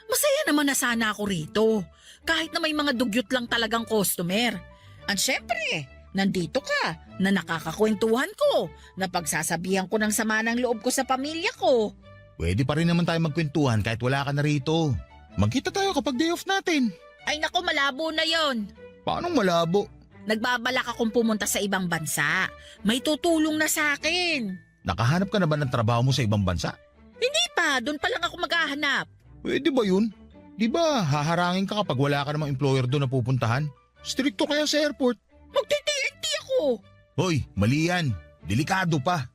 Masaya naman na sana ako rito. Kahit na may mga dugyot lang talagang customer. At syempre, nandito ka, na nakakakwentuhan ko, na pagsasabihan ko ng sama ng loob ko sa pamilya ko. Pwede pa rin naman tayo magkwentuhan kahit wala ka na rito. Magkita tayo kapag day off natin. Ay nako, malabo na yon. Paano malabo? Nagbabalak akong pumunta sa ibang bansa. May tutulong na sa akin. Nakahanap ka na ba ng trabaho mo sa ibang bansa? Hindi pa, doon pa lang ako maghahanap. Pwede ba yun? Di ba haharangin ka kapag wala ka namang employer doon na pupuntahan? Stricto kaya sa airport. Magti-TNT ako. Hoy, mali yan. Delikado pa.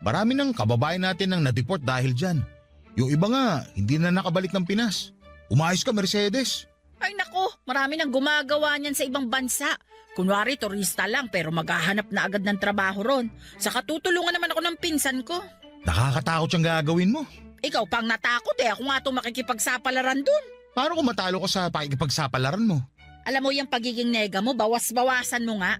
Marami ng kababayan natin ang na-deport dahil dyan. Yung iba nga, hindi na nakabalik ng Pinas. Umayos ka, Mercedes. Ay nako, marami nang gumagawa niyan sa ibang bansa. Kunwari, turista lang pero maghahanap na agad ng trabaho ron. Saka tutulungan naman ako ng pinsan ko. Nakakatakot siyang gagawin mo. Ikaw pang natakot ako nga itong makikipagsapalaran dun. Paano kung matalo ka sa pakikipagsapalaran mo? Alam mo yung pagiging nega mo, bawas-bawasan mo nga.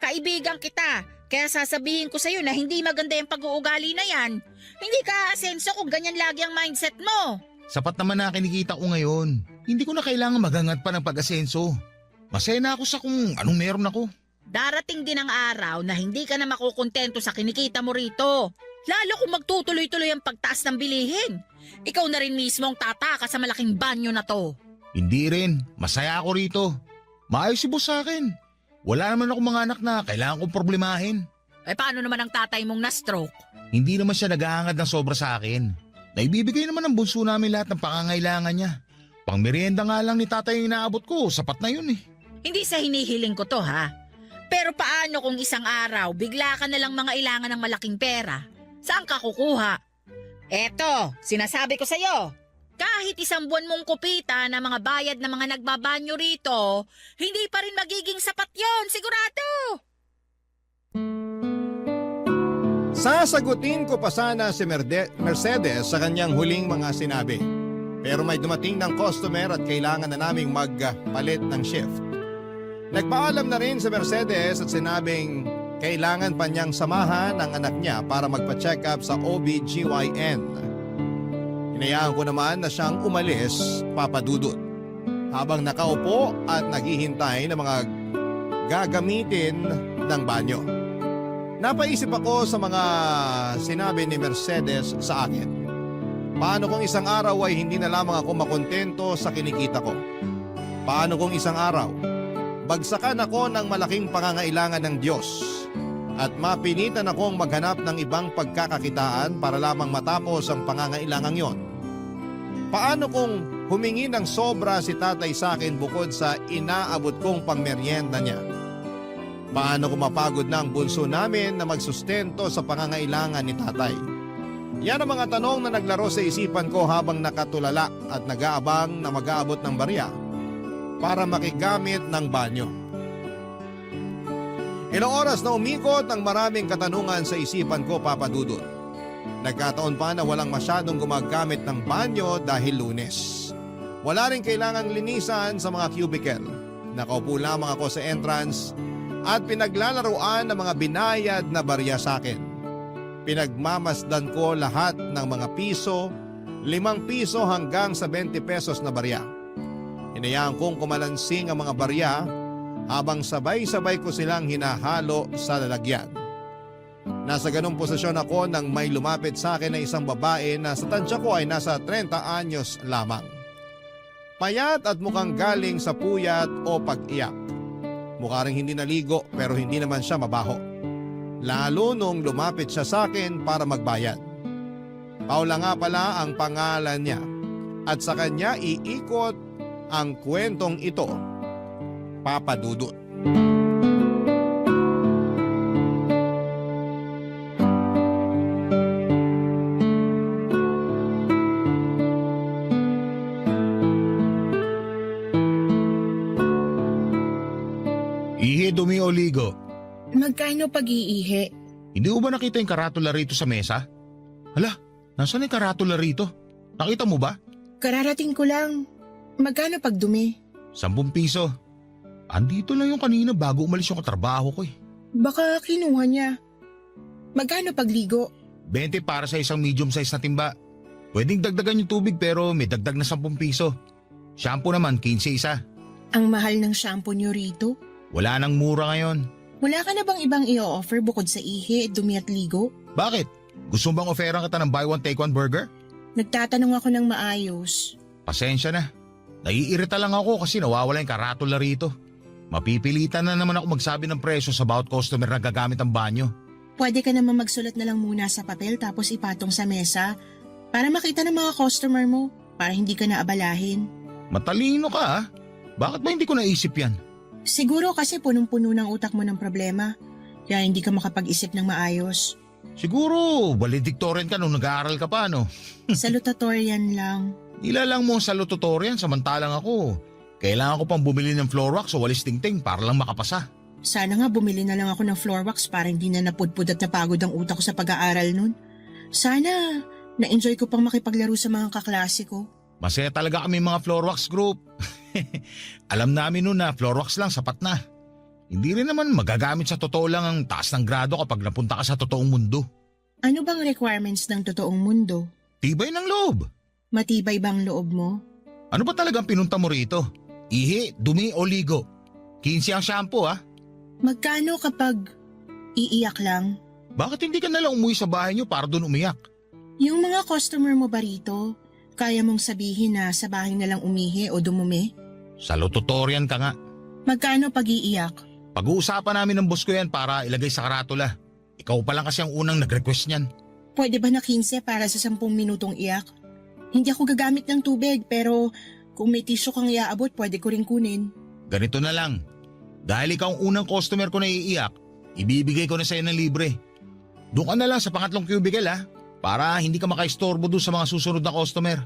Kaibigan kita, kaya sasabihin ko sa'yo na hindi maganda yung pag-uugali na yan. Hindi ka aasenso kung ganyan lagi ang mindset mo. Sapat naman na kinikita ko ngayon. Hindi ko na kailangan maghangat pa ng pag-asenso. Masaya na ako sa kung anong meron ako. Darating din ang araw na hindi ka na makukontento sa kinikita mo rito. Lalo kung magtutuloy-tuloy ang pagtaas ng bilihin. Ikaw na rin mismo ang tataka sa malaking banyo na to. Hindi rin. Masaya ako rito. Maayos si boss sa akin. Wala naman ako mga anak na kailangan kong problemahin. Eh paano naman ang tatay mong na-stroke? Hindi naman siya naghahangad ng sobra sa akin. Naibibigay naman ng bunso namin lahat ng pangangailangan niya. Pang merienda nga lang ni tatay yung inaabot ko, sapat na yun eh. Hindi sa hinihiling ko to ha. Pero paano kung isang araw bigla ka nalang mangailangan ng malaking pera? Saan ka kukuha? Eto, sinasabi ko sa'yo. Kahit isang buwan mong kupita na mga bayad ng mga nagbabanyo rito, hindi pa rin magiging sapat yon, sigurado. Sasagutin ko pa sana si Mercedes sa kanyang huling mga sinabi. Pero may dumating ng customer at kailangan na naming magpalit ng shift. Nagpaalam na rin si Mercedes at sinabing kailangan pa niyang samahan ang anak niya para magpa-check up sa OBGYN. Hinayaan ko naman na siyang umalis, Papa Dudut, habang nakaupo at naghihintay ng mga gagamitin ng banyo. Napaisip ako sa mga sinabi ni Mercedes sa akin. Paano kung isang araw ay hindi na lamang ako makontento sa kinikita ko? Paano kung isang araw bagsakan ako ng malaking pangangailangan ng Diyos at mapilitan akong maghanap ng ibang pagkakakitaan para lamang matapos ang pangangailangang yon? Paano kung humingi ng sobra si tatay sa akin bukod sa inaabot kong pangmeryenda niya? Paano kung mapagod na ang bunso namin na magsustento sa pangangailangan ni tatay? Yan ang mga tanong na naglaro sa isipan ko habang nakatulala at nag-aabang na mag-aabot ng barya para makigamit ng banyo. Ilang oras na umikot ang maraming katanungan sa isipan ko, Papa Dudut. Nagkataon pa na walang masyadong gumagamit ng banyo dahil Lunes. Wala rin kailangang linisan sa mga cubicle. Nakaupo lamang ako sa entrance at pinaglalaruan ng mga binayad na barya sa akin. Pinagmamasdan ko lahat ng mga piso, 5 piso hanggang sa 20 pesos na barya. Hinayaan kong kumalansing ang mga barya habang sabay-sabay ko silang hinahalo sa lalagyan. Nasa ganung posisyon ako nang may lumapit sa akin na isang babae na sa tansya ko ay nasa 30 anyos lamang. Payat at mukhang galing sa puyat o pag-iyak. Mukha ring hindi naligo pero hindi naman siya mabaho. Lalo nung lumapit siya sa akin para magbayad. Paula nga pala ang pangalan niya at sa kanya iikot ang kwentong ito, Papa Dudut. Ihi, dumi o ligo? Magkano pag-iihi? Hindi ko ba nakita yung karatula rito sa mesa? Hala, nasaan yung karatula rito? Nakita mo ba? Kararating ko lang. Magkano pag dumi? 10 piso. Andito lang yung kanina bago umalis yung katrabaho ko eh. Baka kinuha niya. Magkano pagligo? 20 para sa isang medium size na timba. Pwedeng dagdagan yung tubig pero may dagdag na 10 piso. Shampoo naman 15 isa. Ang mahal ng shampoo niyo rito? Wala nang mura ngayon. Wala ka na bang ibang i-offer bukod sa ihi, dumi at ligo? Bakit? Gusto mo bang offeran kita ng buy one take one burger? Nagtatanong ako ng maayos. Pasensya na. Naiirita lang ako kasi nawawala yung karatula rito. Mapipilitan na naman ako magsabi ng presyo sa bawat customer na gagamit ang banyo. Pwede ka naman magsulat na lang muna sa papel tapos ipatong sa mesa para makita ng mga customer mo para hindi ka na abalahin. Matalino ka ah. Bakit ba hindi ko naisip yan? Siguro kasi punong-puno ng utak mo ng problema kaya hindi ka makapag-isip ng maayos. Siguro valedictorian ka nung nag-aaral ka pa no? Salutatorian lang. Nilalang mo sa salutatorian samantalang ako. Kailangan ko pang bumili ng floor wax o walis tingting para lang makapasa. Sana nga bumili na lang ako ng floor wax para hindi na napudpud at napagod ang utak ko sa pag-aaral nun. Sana na-enjoy ko pang makipaglaro sa mga kaklase ko. Masaya talaga kami mga floor wax group. Alam namin nun na floor wax lang sapat na. Hindi rin naman magagamit sa totoo lang ang taas ng grado kapag napunta ka sa totoong mundo. Ano bang requirements ng totoong mundo? Tibay ng loob. Matibay bang loob mo? Ano ba talagang pinunta mo rito? Ihi, dumi o ligo? 15 ang shampoo ha. Magkano kapag iiyak lang? Bakit hindi ka nalang umuwi sa bahay niyo para doon umiyak? Yung mga customer mo ba rito, kaya mong sabihin na sa bahay na lang umihi o dumumi? Salutatorian ka nga. Magkano pag iiyak? Pag-uusapan namin ng boss ko yan para ilagay sa karatula. Ikaw pa lang kasi ang unang nag-request niyan. Pwede ba na 15 para sa 10 minutong iyak? Hindi ako gagamit ng tubig pero kung may tissue kang iaabot, pwede ko rin kunin. Ganito na lang. Dahil ikaw ang unang customer ko na iiyak, ibibigay ko na sa'yo ng libre. Doon ka na lang sa pangatlong cubicle ha, para hindi ka makaistorbo doon sa mga susunod na customer.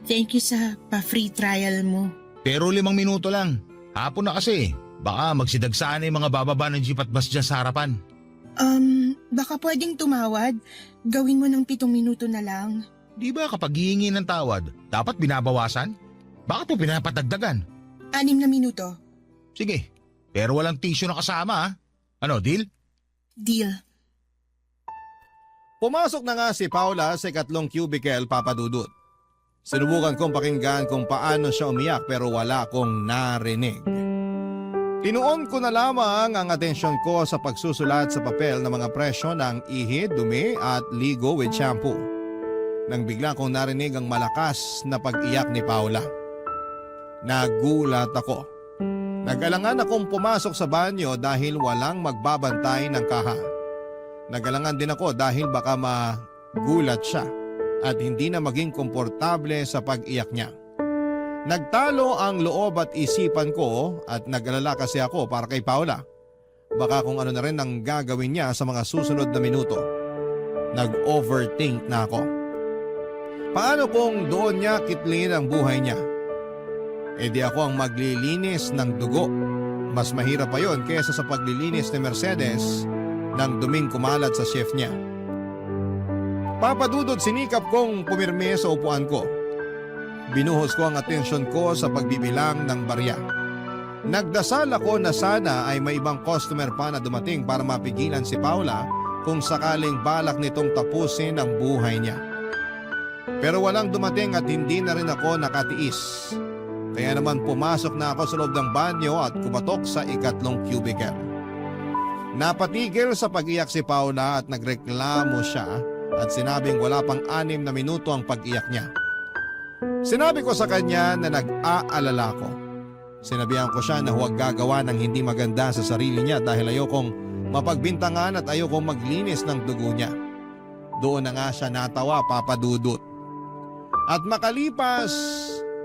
Thank you sa pa-free trial mo. Pero 5 minuto lang. Hapon na kasi. Baka magsidagsaan na yung mga bababa ng jeep at bus dyan sa harapan. Baka pwedeng tumawad. Gawin mo ng 7 minuto na lang. Di ba kapag hihingi ng tawad, dapat binabawasan? Bakit mo pinapatagdagan? 6 na minuto. Sige, pero walang tissue na kasama ha. Ano, deal? Deal. Pumasok na nga si Paula sa ikatlong cubicle, Papa Dudut. Sinubukan kong pakinggan kung paano siya umiyak pero wala akong narinig. Tinuon ko na lamang ang atensyon ko sa pagsusulat sa papel ng mga presyo ng ihi, dumi at ligo with shampoo. Nang bigla kong narinig ang malakas na pag-iyak ni Paula. Nagulat ako. Nagalangan akong pumasok sa banyo dahil walang magbabantay ng kaha. Nagalangan din ako dahil baka magulat siya at hindi na maging komportable sa pag-iyak niya. Nagtalo ang loob at isipan ko at nag-alala kasi ako para kay Paula. Baka kung ano na rin ang gagawin niya sa mga susunod na minuto. Nag-overthink na ako. Paano kung doon niya kitlin ang buhay niya? E di ako ang maglilinis ng dugo. Mas mahirap pa yon kesa sa paglilinis ni Mercedes ng duming kumalat sa shift niya. Papadudod sinikap kong pumirme sa upuan ko. Binuhos ko ang atensyon ko sa pagbibilang ng barya. Nagdasal ako na sana ay may ibang customer pa na dumating para mapigilan si Paula kung sakaling balak nitong tapusin ang buhay niya. Pero walang dumating at hindi na rin ako nakatiis. Kaya naman pumasok na ako sa loob ng banyo at kumatok sa ikatlong cubicle. Napatigil sa pag-iyak si Paula at nagreklamo siya at sinabing wala pang 6 na minuto ang pag-iyak niya. Sinabi ko sa kanya na nag-aalala ko. Sinabihan ko siya na huwag gagawa ng hindi maganda sa sarili niya dahil ayokong mapagbintangan at ayokong maglinis ng dugo niya. Doon na nga siya natawa, Papa Dudut. At makalipas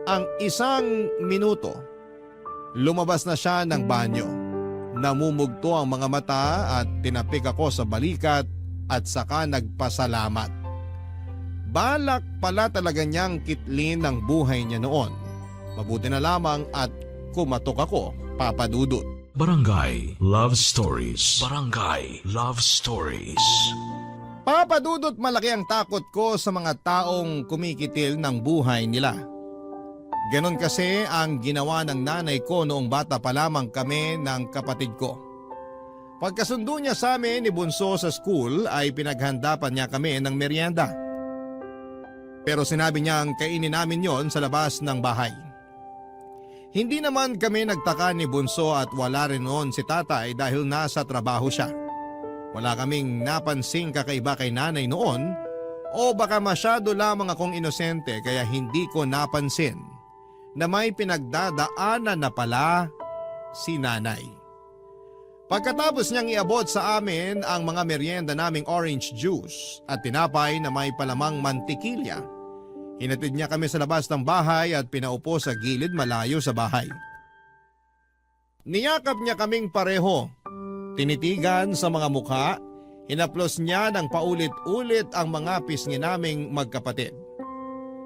ang 1 minuto, lumabas na siya ng banyo. Namumugto ang mga mata at tinapik ako sa balikat at saka nagpasalamat. Balak pala talaga niyang kitlin ng buhay niya noon. Mabuti na lamang at kumatok ako, Papa Dudut. Barangay Love Stories. Barangay Love Stories. Papa Dudut, malaki ang takot ko sa mga taong kumikitil ng buhay nila. Ganon kasi ang ginawa ng nanay ko noong bata pa lamang kami ng kapatid ko. Pagkasundo niya sa amin ni Bunso sa school ay pinaghandapan niya kami ng merienda. Pero sinabi niyang kainin namin yon sa labas ng bahay. Hindi naman kami nagtaka ni Bunso at wala rin noon si tatay dahil nasa trabaho siya. Wala kaming napansing kakaiba kay nanay noon o baka masyado lamang akong inosente kaya hindi ko napansin na may pinagdadaanan na pala si nanay. Pagkatapos niyang iabot sa amin ang mga merienda naming orange juice at tinapay na may palamang mantikilya, hinatid niya kami sa labas ng bahay at pinaupo sa gilid malayo sa bahay. Niyakap niya kaming pareho. Tinitigan sa mga mukha, hinaplos niya ng paulit-ulit ang mga pisngi naming magkapatid.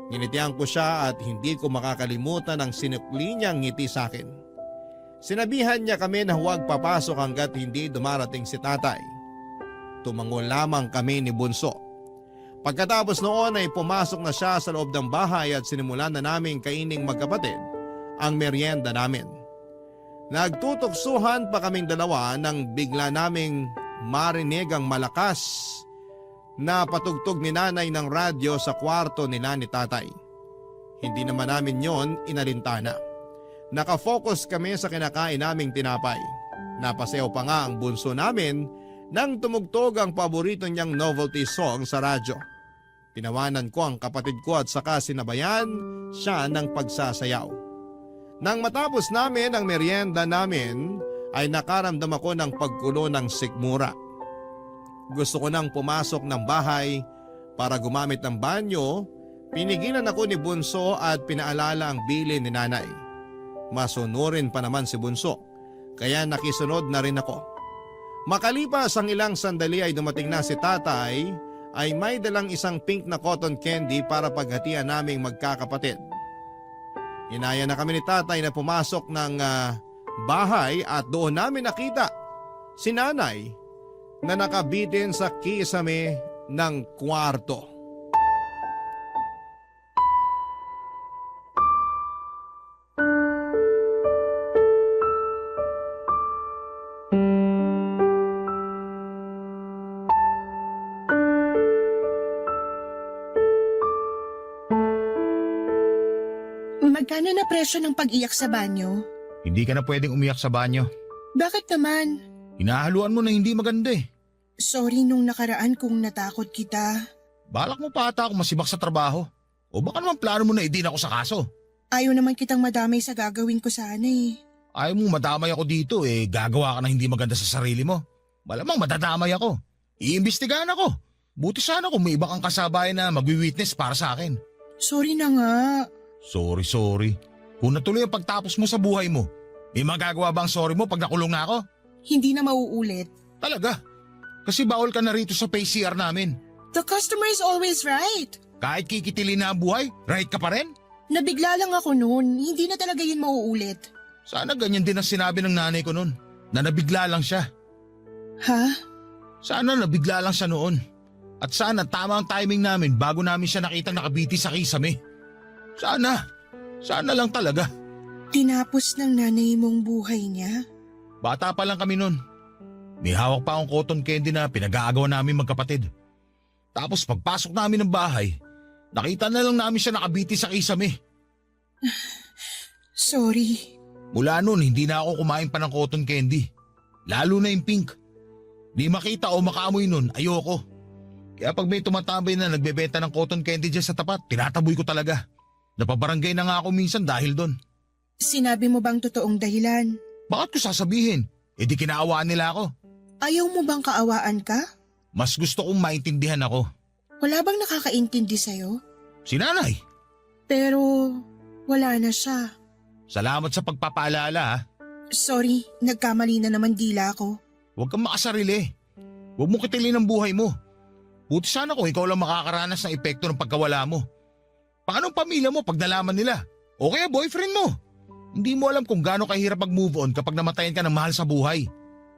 Nginitihan ko siya at hindi ko makakalimutan ang sinukli niyang ngiti sa akin. Sinabihan niya kami na huwag papasok hanggat hindi dumarating si tatay. Tumango lamang kami ni Bunso. Pagkatapos noon ay pumasok na siya sa loob ng bahay at sinimulan na naming kaining magkapatid ang merienda namin. Nagtutuksuhan pa kaming dalawa nang bigla naming marinig ang malakas na patugtog ni nanay ng radyo sa kwarto nila ni tatay. Hindi naman namin yon inalintana. Nakafocus kami sa kinakain naming tinapay. Napasayaw pa nga ang bunso namin nang tumugtog ang paborito niyang novelty song sa radyo. Tinawanan ko ang kapatid ko at saka sinabayan siya ng pagsasayaw. Nang matapos namin ang merienda namin ay nakaramdam ako ng pagkulo ng sikmura. Gusto ko nang pumasok ng bahay para gumamit ng banyo. Pinigilan ako ni Bunso at pinaalala ang bilin ni nanay. Masunurin pa naman si Bunso, kaya nakisunod na rin ako. Makalipas ang ilang sandali ay dumating na si tatay ay may dalang isang pink na cotton candy para paghatian naming magkakapatid. Inaya na kami ni tatay na pumasok ng bahay at doon namin nakita si nanay na nakabitin sa kisame ng kwarto. Magkano na presyo ng pag-iyak sa banyo? Hindi ka na pwedeng umiyak sa banyo. Bakit naman? Hinahaluan mo na hindi maganda eh. Sorry nung nakaraan kung natakot kita. Balak mo pa ata akong masibak sa trabaho. O baka naman plano mo na idin ako sa kaso. Ayaw naman kitang madamay sa gagawin ko sana eh. Ayaw mong madamay ako dito eh, gagawa ka na hindi maganda sa sarili mo. Malamang madadamay ako. Iimbestigahan ako. Buti sana kung may iba kang kasabayan na magwi-witness para sa akin. Sorry na nga. Sorry. Kung natuloy ang pagtapos mo sa buhay mo, may magagawa ba ang sorry mo pag nakulong na ako? Hindi na mauulit. Talaga? Kasi bawal ka na rito sa PCR namin. The customer is always right. Kahit kikitilin na ang buhay, right ka pa rin? Nabigla lang ako noon. Hindi na talaga yun mauulit. Sana ganyan din ang sinabi ng nanay ko noon, na nabigla lang siya. Ha? Sana nabigla lang siya noon. At sana tama ang timing namin bago namin siya nakita nakabiti sa kisame. Sana lang talaga. Tinapos ng nanay mong buhay niya? Bata pa lang kami noon. May hawak pa akong cotton candy na pinag-aagawan namin magkapatid. Tapos pagpasok namin ng bahay, nakita na lang namin siya nakabiti sa kisame. Sorry. Mula noon hindi na ako kumain pa ng cotton candy. Lalo na yung pink. Di makita o makaamoy noon, ayoko. Kaya pag may tumatambay na nagbebenta ng cotton candy dyan sa tapat, tinataboy ko talaga. Napabarangay na nga ako minsan dahil doon. Sinabi mo bang totoong dahilan? Bakit ko sasabihin? E di kinaawaan nila ako. Ayaw mo bang kaawaan ka? Mas gusto kong maintindihan ako. Wala bang nakakaintindi sa'yo? Si nanay. Pero wala na siya. Salamat sa pagpapaalala ha. Sorry, nagkamali na naman dila ko. Huwag kang makasarili. Huwag mo kitilin ang buhay mo. Buti sana kung ikaw lang makakaranas ng epekto ng pagkawala mo. Paano ang pamilya mo pag nalaman nila? O kaya boyfriend mo? Hindi mo alam kung gaano kahirap mag-move on kapag namatayan ka ng mahal sa buhay.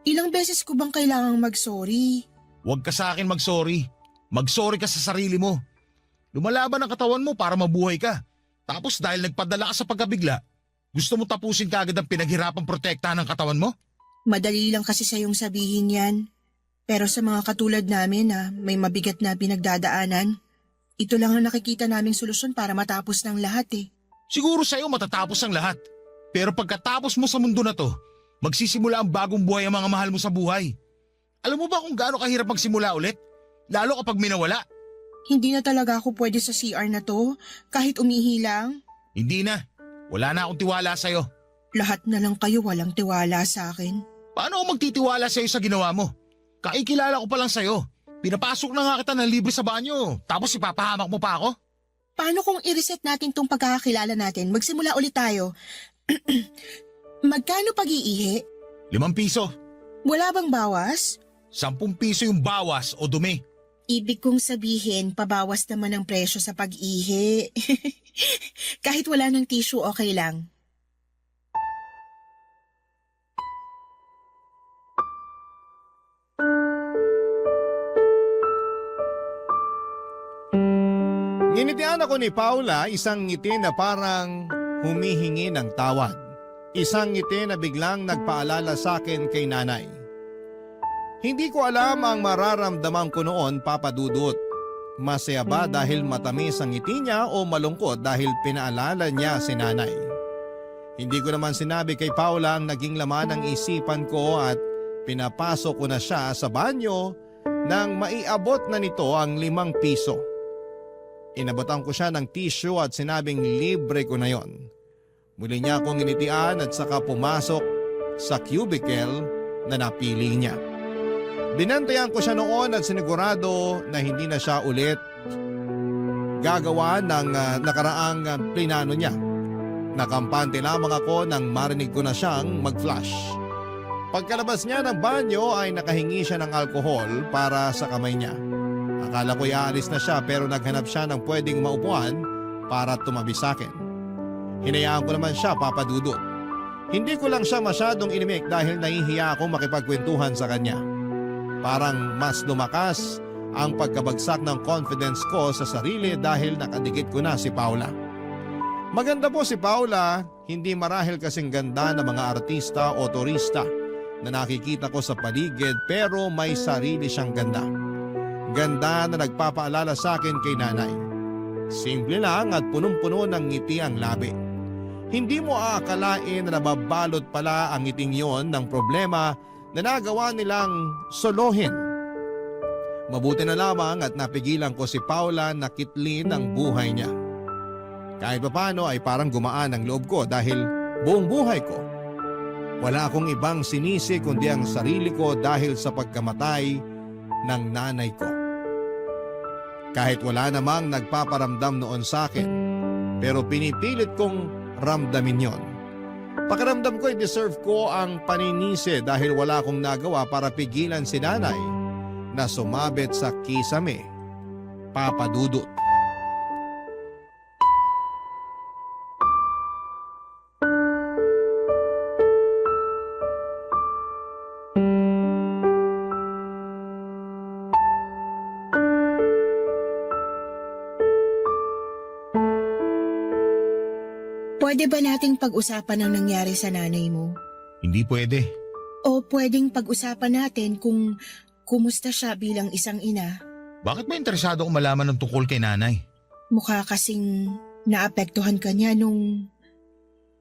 Ilang beses ko bang kailangang mag-sorry? Huwag ka sa akin mag-sorry. Mag-sorry ka sa sarili mo. Lumalaban ang katawan mo para mabuhay ka. Tapos dahil nagpadala ka sa pagkabigla, gusto mo tapusin kaagad ang pinaghirapang protektahan ng katawan mo? Madali lang kasi sa'yong sabihin yan. Pero sa mga katulad namin na may mabigat na pinagdadaanan, ito lang ang nakikita naming solusyon para matapos ng lahat eh. Siguro sa'yo matatapos ang lahat. Pero pagkatapos mo sa mundo na to, magsisimula ang bagong buhay ang mga mahal mo sa buhay. Alam mo ba kung gaano kahirap magsimula ulit? Lalo kapag minawala. Hindi na talaga ako pwede sa CR na to, kahit umihi lang. Hindi na. Wala na akong tiwala sa'yo. Lahat na lang kayo walang tiwala sa akin. Paano ako magtitiwala sa'yo sa ginawa mo? Kaikilala ko pa lang sa'yo. Pinapasok na nga kita ng libre sa banyo, tapos ipapahamak mo pa ako? Paano kung i-reset natin tong pagkakakilala natin? Magsimula ulit tayo. Magkano pag-iihi? 5 piso. Wala bang bawas? 10 piso yung bawas o dumi. Ibig kong sabihin, pabawas naman ang presyo sa pag-ihi. Kahit wala ng tissue, okay lang. Nginitian ako ni Paula, isang ngiti na parang humihingi ng tawad. Isang ngiti na biglang nagpaalala sa akin kay nanay. Hindi ko alam ang mararamdaman ko noon, Papa Dudut. Masaya ba dahil matamis ang ngiti niya o malungkot dahil pinaalala niya si nanay? Hindi ko naman sinabi kay Paula ang naging laman ng isipan ko at pinapasok ko na siya sa banyo nang maiabot na nito ang 5 piso. Inabotan ko siya ng tissue at sinabing libre ko na yon. Muli niya akong initian at saka pumasok sa cubicle na napili niya. Binantayan ko siya noon at sinigurado na hindi na siya ulit gagawa ng nakaraang plinano niya. Nakampante lamang ako nang marinig ko na siyang mag-flush. Pagkalabas niya ng banyo ay nakahingi siya ng alkohol para sa kamay niya. Akala ko aalis na siya pero naghanap siya ng pwedeng maupuan para tumabi sa akin. Hinayaan ko naman siya, Papa Dudut. Hindi ko lang siya masyadong inimik dahil nahihiya akong makipagkwentuhan sa kanya. Parang mas lumakas ang pagkabagsak ng confidence ko sa sarili dahil nakadikit ko na si Paula. Maganda po si Paula, hindi marahil kasing ganda ng mga artista o turista na nakikita ko sa paligid pero may sarili siyang ganda. Ganda na nagpapaalala sa akin kay nanay. Simple lang at punong-puno ng ngiti ang labi. Hindi mo aakalain na nababalot pala ang ngiting yon ng problema na nagawa nilang solohin. Mabuti na lamang at napigilan ko si Paula na kitlin ang buhay niya. Kahit papano ay parang gumaan ang loob ko dahil buong buhay ko wala akong ibang sinisi kundi ang sarili ko dahil sa pagkamatay ng nanay ko. Kahit wala namang nagpaparamdam noon sa akin, pero pinipilit kong ramdamin yon. Pakiramdam ko ay deserve ko ang paninisi dahil wala akong nagawa para pigilan si nanay na sumabit sa kisame, Papa Dudut. Pwede ba nating pag-usapan ang nangyari sa nanay mo? Hindi pwede. O pwedeng pag-usapan natin kung kumusta siya bilang isang ina? Bakit ba interesado akong malaman ng tungkol kay nanay? Mukha kasing naapektuhan ka niya nung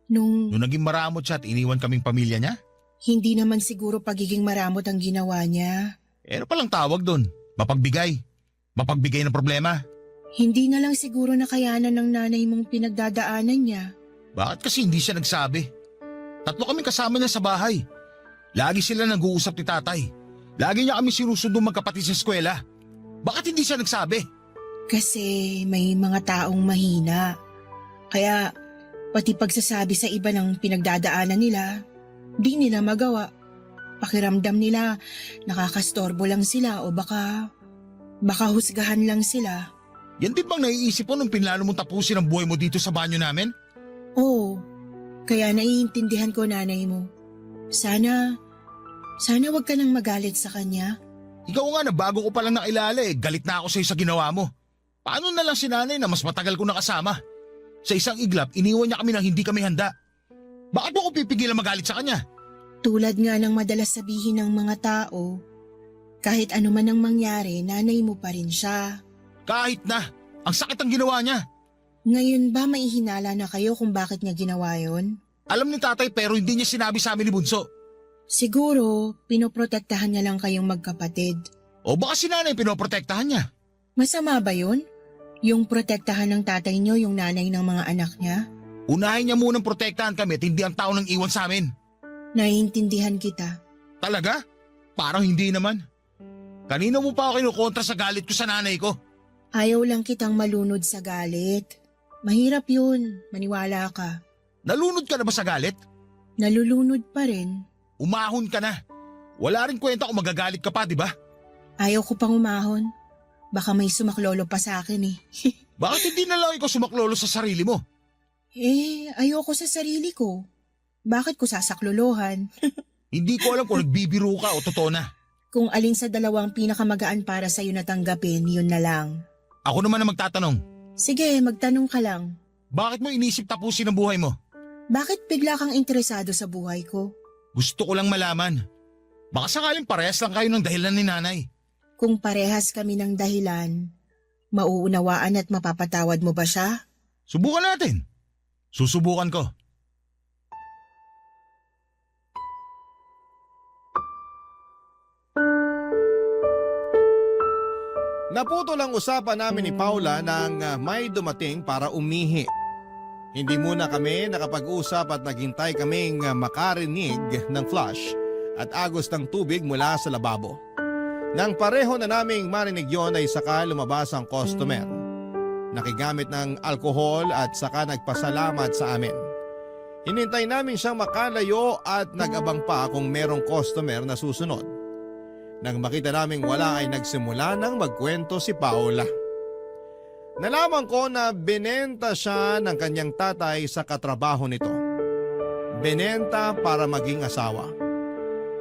Nung naging maramot siya at iniwan kaming pamilya niya? hindi naman siguro pagiging maramot ang ginawa niya. Ano palang tawag doon? Mapagbigay. Mapagbigay ng problema. Hindi na lang siguro nakayanan ng nanay mong pinagdadaanan niya. Bakit kasi hindi siya nagsabi? 3 kaming kasama niya sa bahay. Lagi sila nag-uusap ni tatay. Lagi niya kami sinusundo magkapatid sa eskwela. Bakit hindi siya nagsabi? Kasi may mga taong mahina. Kaya pati pagsasabi sa iba ng pinagdadaanan nila, di nila magawa. Pakiramdam nila nakakastorbo lang sila o baka husgahan lang sila. Yan din bang naiisip mo nung pinlano mong tapusin ang buhay mo dito sa banyo namin? Oo, kaya naiintindihan ko nanay mo. Sana wag ka nang magalit sa kanya. Ikaw nga na bago ko palang nakilala galit na ako sa'yo sa ginawa mo. Paano na lang si nanay na mas matagal ko nakasama? Sa isang iglap, iniwan niya kami nang hindi kami handa. Bakit mo ko pipigilan magalit sa kanya? Tulad nga ng madalas sabihin ng mga tao, kahit ano man ang mangyari, nanay mo pa rin siya. Kahit na, ang sakit ang ginawa niya. Ngayon ba may hinala na kayo kung bakit niya ginawa yon? Alam ni tatay pero hindi niya sinabi sa amin ni Bunso. Siguro, pinoprotektahan niya lang kayong magkapatid. O baka si nanay pinoprotektahan niya. Masama ba yun? Yung protektahan ng tatay niyo yung nanay ng mga anak niya? Unahin niya munang protektahan kami at hindi ang tao nang iwan sa amin. Naiintindihan kita. Talaga? Parang hindi naman. Kanina mo pa ako kinukontra sa galit ko sa nanay ko. Ayaw lang kitang malunod sa galit. Mahirap yun, maniwala ka. Nalunod ka na ba sa galit? Nalulunod pa rin. Umahon ka na. Wala rin kwenta kung magagalit ka pa, di ba? Ayaw ko pang umahon. Baka may sumaklolo pa sa akin eh. Bakit hindi na lang ikaw sumaklolo sa sarili mo? Ayoko sa sarili ko. Bakit ko sasaklolohan? Hindi ko alam kung nagbibiro ka o totoo na. Kung alin sa dalawang pinakamagaan para sa'yo na tanggapin, yun na lang. Ako naman ang magtatanong. Sige, magtanong ka lang. Bakit mo inisip tapusin ang buhay mo? Bakit bigla kang interesado sa buhay ko? Gusto ko lang malaman. Baka sakaling parehas lang kayo ng dahilan ni nanay. Kung parehas kami ng dahilan, mauunawaan at mapapatawad mo ba siya? Subukan natin. Susubukan ko. Naputo lang usapan namin ni Paula nang may dumating para umihi. Hindi muna kami nakapag-usap at naghintay kaming makarinig ng flush at agos ng tubig mula sa lababo. Nang pareho na naming marinig yon ay saka lumabas ang customer. Nakigamit ng alkohol at saka nagpasalamat sa amin. Hinintay namin siyang makalayo at nag-abang pa kung merong customer na susunod. Nang makita naming wala ay nagsimula nang magkwento si Paula. Nalaman ko na binenta siya ng kanyang tatay sa katrabaho nito. Binenta para maging asawa.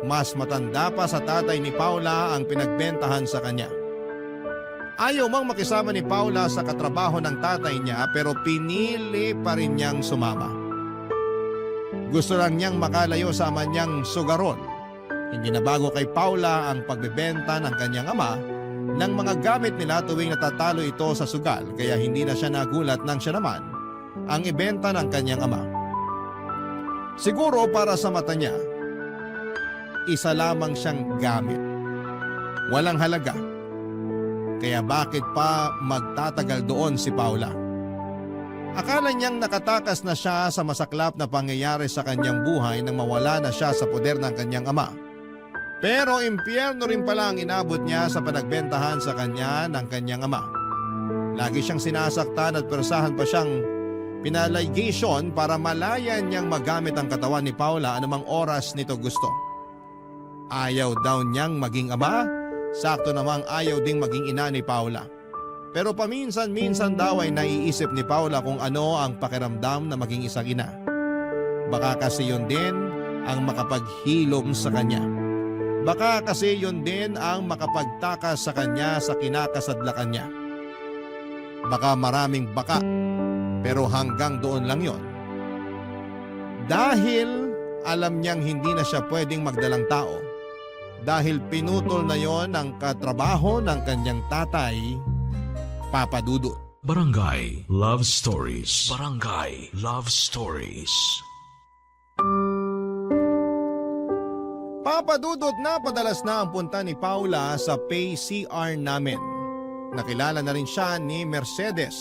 Mas matanda pa sa tatay ni Paula ang pinagbentahan sa kanya. Ayaw mang makisama ni Paula sa katrabaho ng tatay niya pero pinili pa rin niyang sumama. Gusto lang niyang makalayo sa ama niyang sugaron. Hindi na bago kay Paula ang pagbebenta ng kanyang ama ng mga gamit nila tuwing natatalo ito sa sugal kaya hindi na siya nagulat nang siya naman ang ibenta ng kanyang ama. Siguro para sa mata niya, isa lamang siyang gamit. Walang halaga. Kaya bakit pa magtatagal doon si Paula? Akala niyang nakatakas na siya sa masaklap na pangyayari sa kanyang buhay nang mawala na siya sa poder ng kanyang ama. Pero impyerno rin pala ang inabot niya sa panagbentahan sa kanya ng kanyang ama. Lagi siyang sinasaktan at persahan pa siyang pinaligation para malayan niyang magamit ang katawan ni Paula anumang oras nito gusto. Ayaw daw niyang maging ama, sakto namang ayaw ding maging ina ni Paula. Pero paminsan-minsan daw ay naiisip ni Paula kung ano ang pakiramdam na maging isang ina. Baka kasi yun din ang makapaghilom sa kanya. Baka kasi yun din ang makapagtakas sa kanya sa kinakasadlakan niya. Baka maraming baka, pero hanggang doon lang yon. Dahil alam niyang hindi na siya pwedeng magdalang tao. Dahil pinutol na yon ang katrabaho ng kanyang tatay, Papa Dudut. Barangay Love Stories. Barangay Love Stories. Papa Dudut, na padalas na ang punta ni Paula sa pay-CR namin. Nakilala na rin siya ni Mercedes.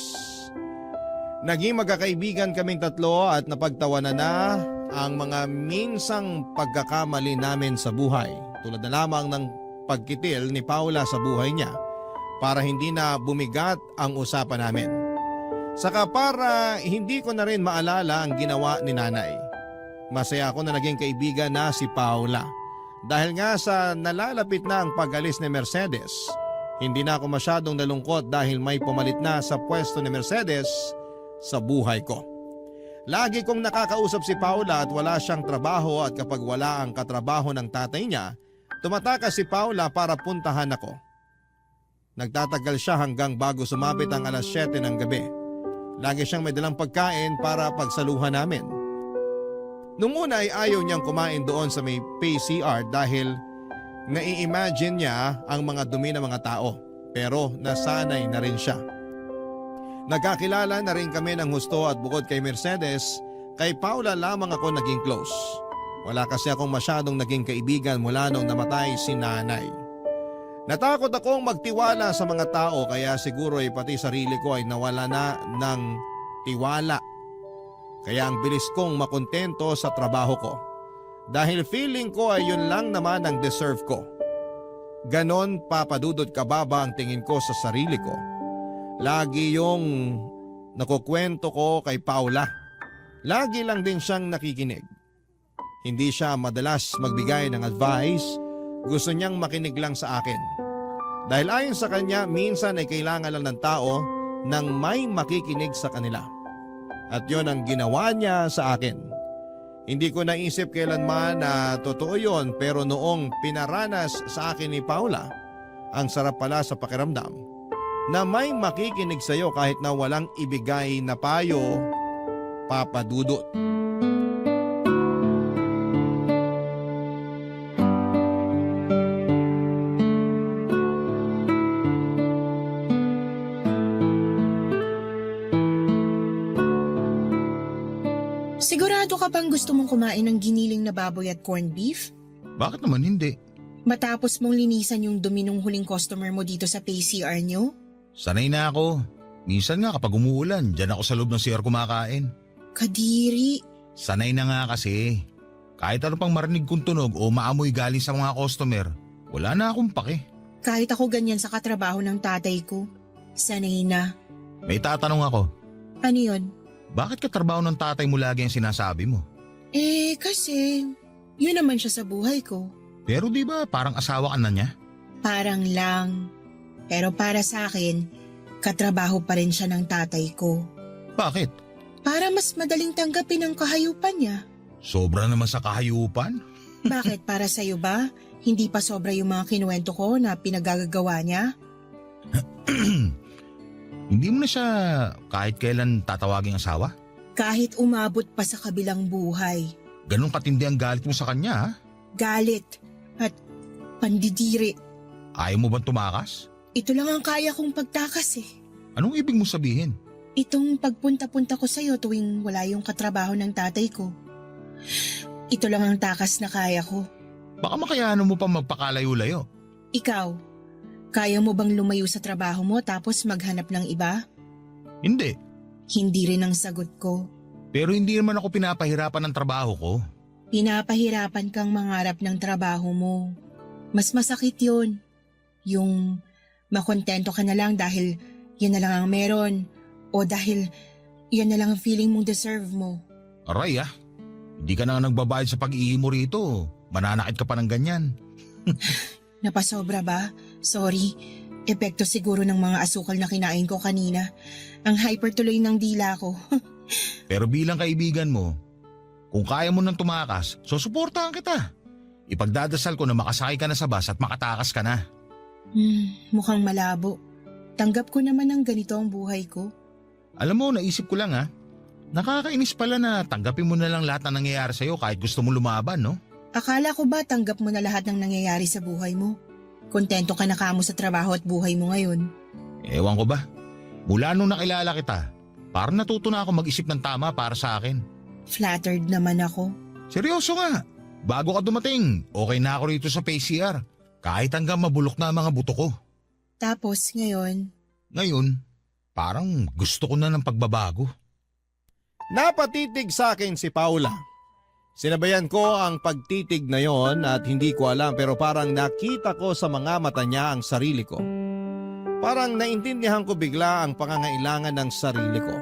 Naging magkakaibigan kaming tatlo at napagtawanan na ang mga minsang pagkakamali namin sa buhay. Tulad na lamang ng pagkitil ni Paula sa buhay niya para hindi na bumigat ang usapan namin. Saka para hindi ko na rin maalala ang ginawa ni nanay. Masaya ako na naging kaibigan na si Paula. Dahil nga sa nalalapit na ang pag-alis ni Mercedes, hindi na ako masyadong nalungkot dahil may pumalit na sa pwesto ni Mercedes sa buhay ko. Lagi kong nakakausap si Paula at wala siyang trabaho at kapag wala ang katrabaho ng tatay niya, tumatakas si Paula para puntahan ako. Nagtatagal siya hanggang bago sumapit ang alas 7 ng gabi. Lagi siyang may dalang pagkain para pagsaluhan namin. Nung una ay ayaw niyang kumain doon sa may pay-CR dahil nai-imagine niya ang mga dumi ng mga tao. Pero nasanay na rin siya. Nagkakilala na rin kami ng husto at bukod kay Mercedes, kay Paula lamang ako naging close. Wala kasi akong masyadong naging kaibigan mula nung namatay si nanay. Natakot akong magtiwala sa mga tao kaya siguro ay pati sarili ko ay nawala na ng tiwala. Kaya ang bilis kong makontento sa trabaho ko. Dahil feeling ko ay yun lang naman ang deserve ko. Ganon papadudod kababa ang tingin ko sa sarili ko. Lagi yung nakukwento ko kay Paula. Lagi lang din siyang nakikinig. Hindi siya madalas magbigay ng advice, gusto niyang makinig lang sa akin. Dahil ayon sa kanya, minsan ay kailangan lang ng tao ng may makikinig sa kanila. At yon ang ginawa niya sa akin. Hindi ko naisip kailanman na totoo yon pero noong pinaranas sa akin ni Paula, ang sarap pala sa pakiramdam na may makikinig sa iyo kahit na walang ibigay na payo, Papa Dudut. Sigurado ka bang gusto mong kumain ng giniling na baboy at corned beef? Bakit naman hindi? Matapos mong linisan yung dumi ng huling customer mo dito sa PCR nyo? Sanay na ako. Minsan nga kapag umuulan, dyan ako sa loob ng CR kumakain. Kadiri. Sanay na nga kasi. Kahit ano pang marinig kong tunog o maamoy galing sa mga customer, wala na akong pake. Kahit ako ganyan sa katrabaho ng tatay ko. Sanay na. May tatanong ako, Ano yun? bakit katrabaho ng tatay mo lagi ang sinasabi mo? Kasi yun naman siya sa buhay ko. Pero di ba parang asawa ka na niya? Parang lang. Pero para sa akin, katrabaho pa rin siya ng tatay ko. Bakit? Para mas madaling tanggapin ang kahayupan niya. Sobra naman sa kahayupan? Bakit para sa'yo ba? Hindi pa sobra yung mga kinuwento ko na pinagagagawa niya? Hindi mo na siya kahit kailan tatawaging asawa? Kahit umabot pa sa kabilang buhay. Ganun katindi ang galit mo sa kanya ha? Galit at pandidiri. Ayaw mo bang tumakas? Ito lang ang kaya kong pagtakas eh. Anong ibig mo sabihin? Itong pagpunta-punta ko sa'yo tuwing wala yung katrabaho ng tatay ko. Ito lang ang takas na kaya ko. Baka makayanan mo pa magpakalayo-layo. Ikaw, kaya mo bang lumayo sa trabaho mo tapos maghanap ng iba? Hindi. Hindi rin ang sagot ko. Pero hindi naman ako pinapahirapan ng trabaho ko. Pinapahirapan kang mangarap ng trabaho mo. Mas masakit yun. Yung makontento ka na lang dahil yan na lang ang meron o dahil yan na lang ang feeling mong deserve mo. Aray ah, hindi ka na nagbabayad sa pag-iimo rito. Mananakit ka pa ng ganyan. Napasobra ba? Sorry. Epekto siguro ng mga asukal na kinain ko kanina. Ang hyper tuloy ng dila ko. Pero bilang kaibigan mo, kung kaya mo nang tumakas, susuportahan kita. Ipagdadasal ko na makasakay ka na sa bus at makatakas ka na. Mukhang malabo. Tanggap ko naman ang ganito ang buhay ko. Alam mo, naisip ko lang nakakainis pala na tanggapin mo na lang lahat ng nangyayari sa'yo kahit gusto mo lumaban, no? Akala ko ba tanggap mo na lahat ng nangyayari sa buhay mo? Kontento ka na kamo sa trabaho at buhay mo ngayon? Ewan ko ba? Mula nung nakilala kita, parang natuto na ako mag-isip ng tama para sa akin. Flattered naman ako. Seryoso nga. Bago ka dumating, okay na ako rito sa PCR. Kahit hanggang mabulok na ang mga buto ko. Tapos ngayon, Ngayon, parang gusto ko na ng pagbabago. Napatitig sa akin si Paula. Sinabayan ko ang pagtitig na yon at hindi ko alam pero parang nakita ko sa mga mata niya ang sarili ko. Parang naintindihan ko bigla ang pangangailangan ng sarili ko.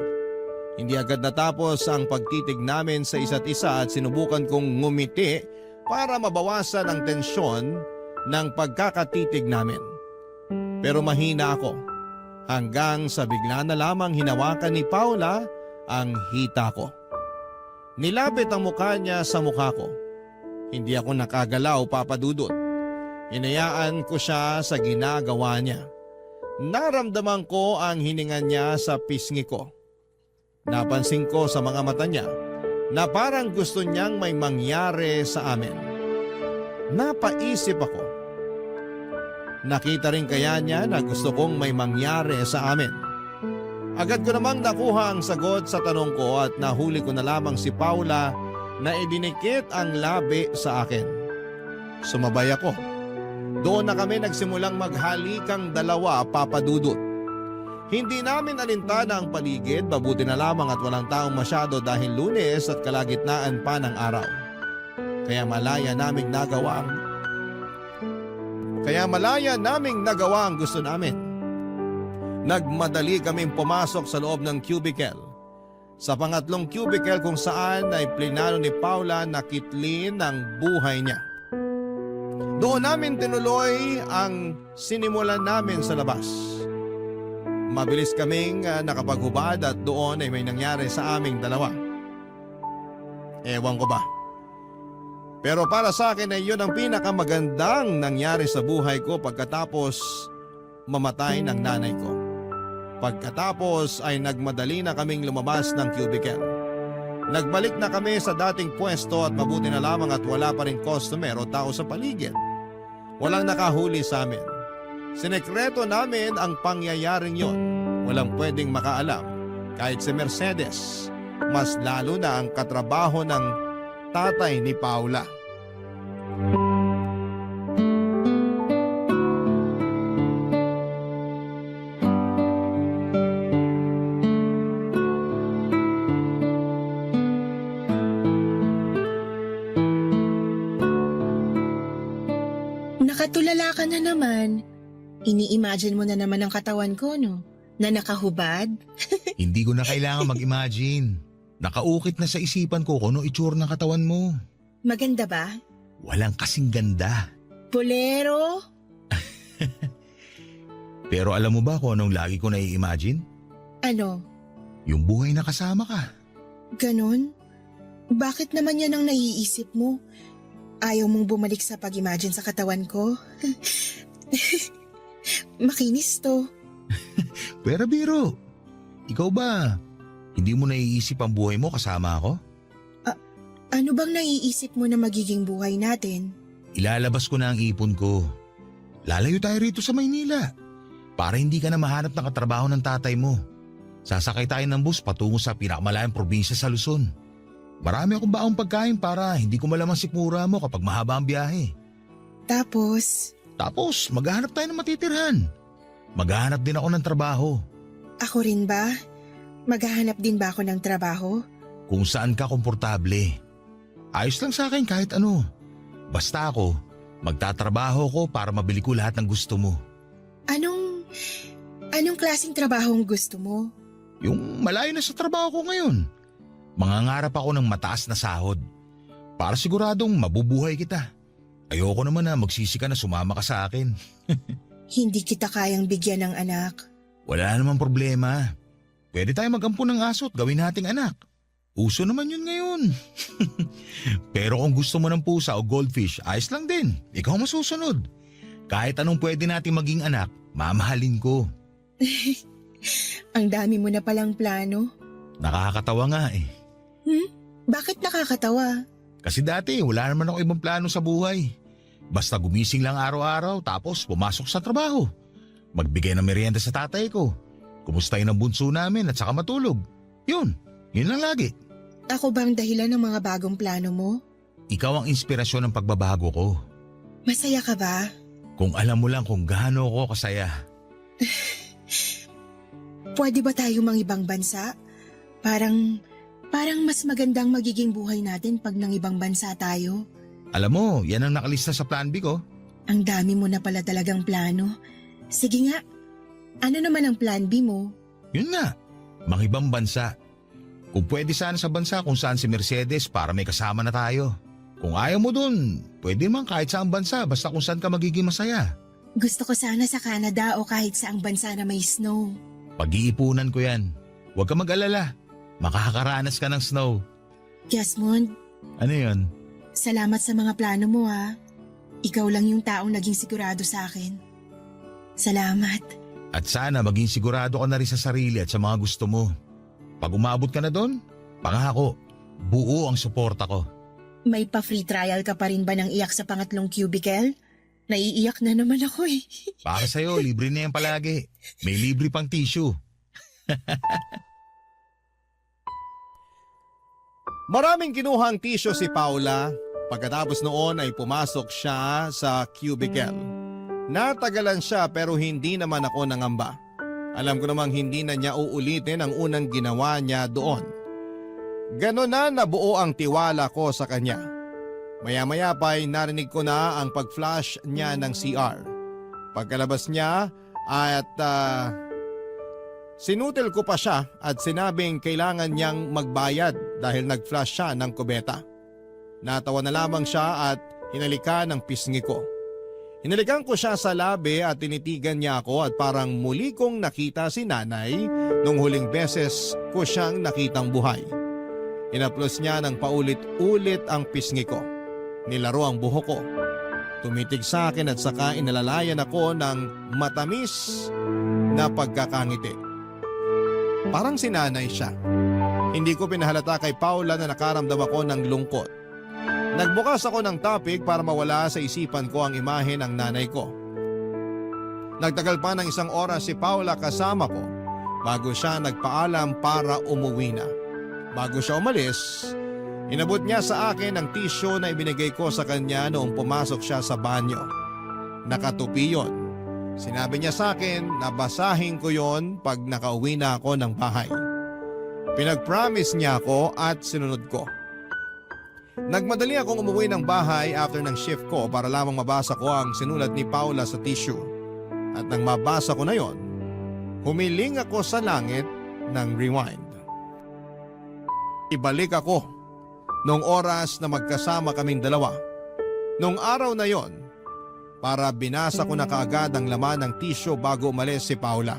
Hindi agad natapos ang pagtitig namin sa isa't isa at sinubukan kong ngumiti para mabawasan ang tensyon ng pagkakatitig namin. Pero mahina ako hanggang sa bigla na lamang hinawakan ni Paula ang hita ko. Nilapit ang mukha niya sa mukha ko. Hindi ako nakagalaw, Papa Dudut. Hinayaan ko siya sa ginagawa niya. Naramdaman ko ang hininga niya sa pisngi ko. Napansin ko sa mga mata niya na parang gusto niyang may mangyari sa amin. Napaisip ako. Nakita rin kaya niya na gusto kong may mangyari sa amin. Agad ko namang nakuha ang sagot sa tanong ko at nahuli ko na lamang si Paula na idinikit ang labi sa akin. Sumabay ako. Doon na kami nagsimulang maghalikang dalawa, Papa Dudut. Hindi namin alintana ang paligid, mabuti na lamang at walang taong masyado dahil Lunes at kalagitnaan pa ng araw. Kaya malaya naming nagawa ang gusto namin. Nagmadali kaming pumasok sa loob ng cubicle. Sa pangatlong cubicle kung saan ay plinano ni Paula na kitlin ang buhay niya. Doon namin tinuloy ang sinimulan namin sa labas. Mabilis kaming nakapaghubad at doon ay may nangyari sa aming dalawa. Ewan ko ba. Pero para sa akin ay yun ang pinakamagandang nangyari sa buhay ko pagkatapos mamatay ng nanay ko. Pagkatapos ay nagmadali na kaming lumabas ng cubicle. Nagbalik na kami sa dating pwesto at mabuti na lamang at wala pa rin customer o tao sa paligid. Walang nakahuli sa amin. Sinekreto namin ang pangyayaring yon. Walang pwedeng makaalam. Kahit si Mercedes, mas lalo na ang katrabaho ng tatay ni Paula. Nakatulala ka na naman. Ini-imagine mo na naman ang katawan ko, no? Na nakahubad? Hindi ko na kailangan mag-imagine. Nakaukit na sa isipan ko kung ano itsura ng katawan mo. Maganda ba? Walang kasing ganda. Bolero? Pero alam mo ba kung anong lagi ko nai-imagine? Ano? Yung buhay na kasama ka. Ganon? Bakit naman yan ang naiisip mo? Ayaw mong bumalik sa pag-imagine sa katawan ko? Makinis to. Pero biro, ikaw ba, hindi mo naiisip ang buhay mo kasama ako? Ano bang naiisip mo na magiging buhay natin? Ilalabas ko na ang ipon ko. Lalayo tayo rito sa Maynila. Para hindi ka na mahanap ng katrabaho ng tatay mo. Sasakay tayo ng bus patungo sa pinakamalayang probinsya sa Luzon. Marami akong baong pagkain para hindi ko malamang sikmura mo kapag mahaba ang biyahe. Tapos, Maghahanap tayo ng matitirhan. Maghahanap din ako ng trabaho. ako rin ba? Maghahanap din ba ako ng trabaho? Kung saan ka komportable. Ayos lang sa akin kahit ano. Basta ako, magtatrabaho ko para mabili ko lahat ng gusto mo. Anong klaseng trabaho ang gusto mo? Yung malayo na sa trabaho ko ngayon. Mangangarap ako ng mataas na sahod. Para siguradong mabubuhay kita. Ayoko naman na magsisi ka na sumama ka sa akin. Hindi kita kayang bigyan ng anak. Wala namang problema. Pwede tayo mag-ampun ng aso at gawin nating anak. Uso naman yun ngayon. Pero kung gusto mo ng pusa o goldfish, ayos lang din. Ikaw masusunod. Kahit anong pwede nating maging anak, mamahalin ko. Ang dami mo na palang plano. Nakakatawa nga eh. Bakit nakakatawa? Kasi dati wala naman ako ibang plano sa buhay. Basta gumising lang araw-araw tapos pumasok sa trabaho. Magbigay ng merienda sa tatay ko. Kumustahin ang bunso namin at saka matulog. Yun lang lagi. Ako bang dahilan ng mga bagong plano mo? Ikaw ang inspirasyon ng pagbabago ko. Masaya ka ba? Kung alam mo lang kung gaano ako kasaya. Pwede ba tayo mang ibang bansa? Parang mas magandang magiging buhay natin pag nang ibang bansa tayo. Alam mo, yan ang nakalista sa plan B ko. Ang dami mo na pala talagang plano. Sige nga, ano naman ang plan B mo? Yun nga, mangibang bansa. Kung pwede sana sa bansa kung saan si Mercedes para may kasama na tayo. Kung ayaw mo dun, pwede man kahit saang bansa basta kung saan ka magiging masaya. Gusto ko sana sa Canada o kahit saang bansa na may snow. Pag-iipunan ko yan. Huwag ka mag-alala. Makakaranas ka ng snow. Jasmond, Ano yun? salamat sa mga plano mo ha. Ikaw lang yung taong naging sigurado sa akin. Salamat. At sana maging sigurado ka na rin sa sarili at sa mga gusto mo. Pag umabot ka na doon, pangako, buo ang suporta ko. May pa-free trial ka pa rin ba ng iyak sa pangatlong cubicle? Naiiyak na naman ako eh. Para sa'yo, libre na yan palagi. May libre pang tissue. Maraming kinuhang tissue si Paula. Pagkatapos noon ay pumasok siya sa cubicle. Natagalan siya pero hindi naman ako nangamba. Alam ko namang hindi na niya uulitin ang unang ginawa niya doon. Ganon na nabuo ang tiwala ko sa kanya. Maya-maya pa'y narinig ko na ang pag-flash niya ng CR. Pagkalabas niya at sinutil ko pa siya at sinabing kailangan niyang magbayad dahil nag-flash siya ng kubeta. Natawa na lamang siya at hinalikan ang pisngi ko. Hinalikan ko siya sa labi at tinitigan niya ako at parang muli kong nakita si nanay nung huling beses ko siyang nakitang buhay. Inaplos niya ng paulit-ulit ang pisngi ko. Nilaro ang buhok ko. Tumitig sa akin at saka inalalayan ako ng matamis na pagkakangiti. Parang si nanay siya. Hindi ko pinahalata kay Paula na nakaramdam ako ng lungkot. Nagbukas ako ng topic para mawala sa isipan ko ang imahe ng nanay ko. Nagtagal pa ng 1 oras si Paula kasama ko bago siya nagpaalam para umuwi na. Bago siya umalis, inabot niya sa akin ang tissue na ibinigay ko sa kanya noong pumasok siya sa banyo. Nakatupi yon. Sinabi niya sa akin na basahin ko yon pag nakauwi na ako ng bahay. Pinag-promise niya ako at sinunod ko. Nagmadali akong umuwi ng bahay after ng shift ko para lamang mabasa ko ang sinulat ni Paula sa tissue. At nang mabasa ko na yon, humiling ako sa langit ng rewind. Ibalik ako noong oras na magkasama kaming dalawa. Noong araw na yon, para binasa ko na kaagad ang laman ng tissue bago umalis si Paula.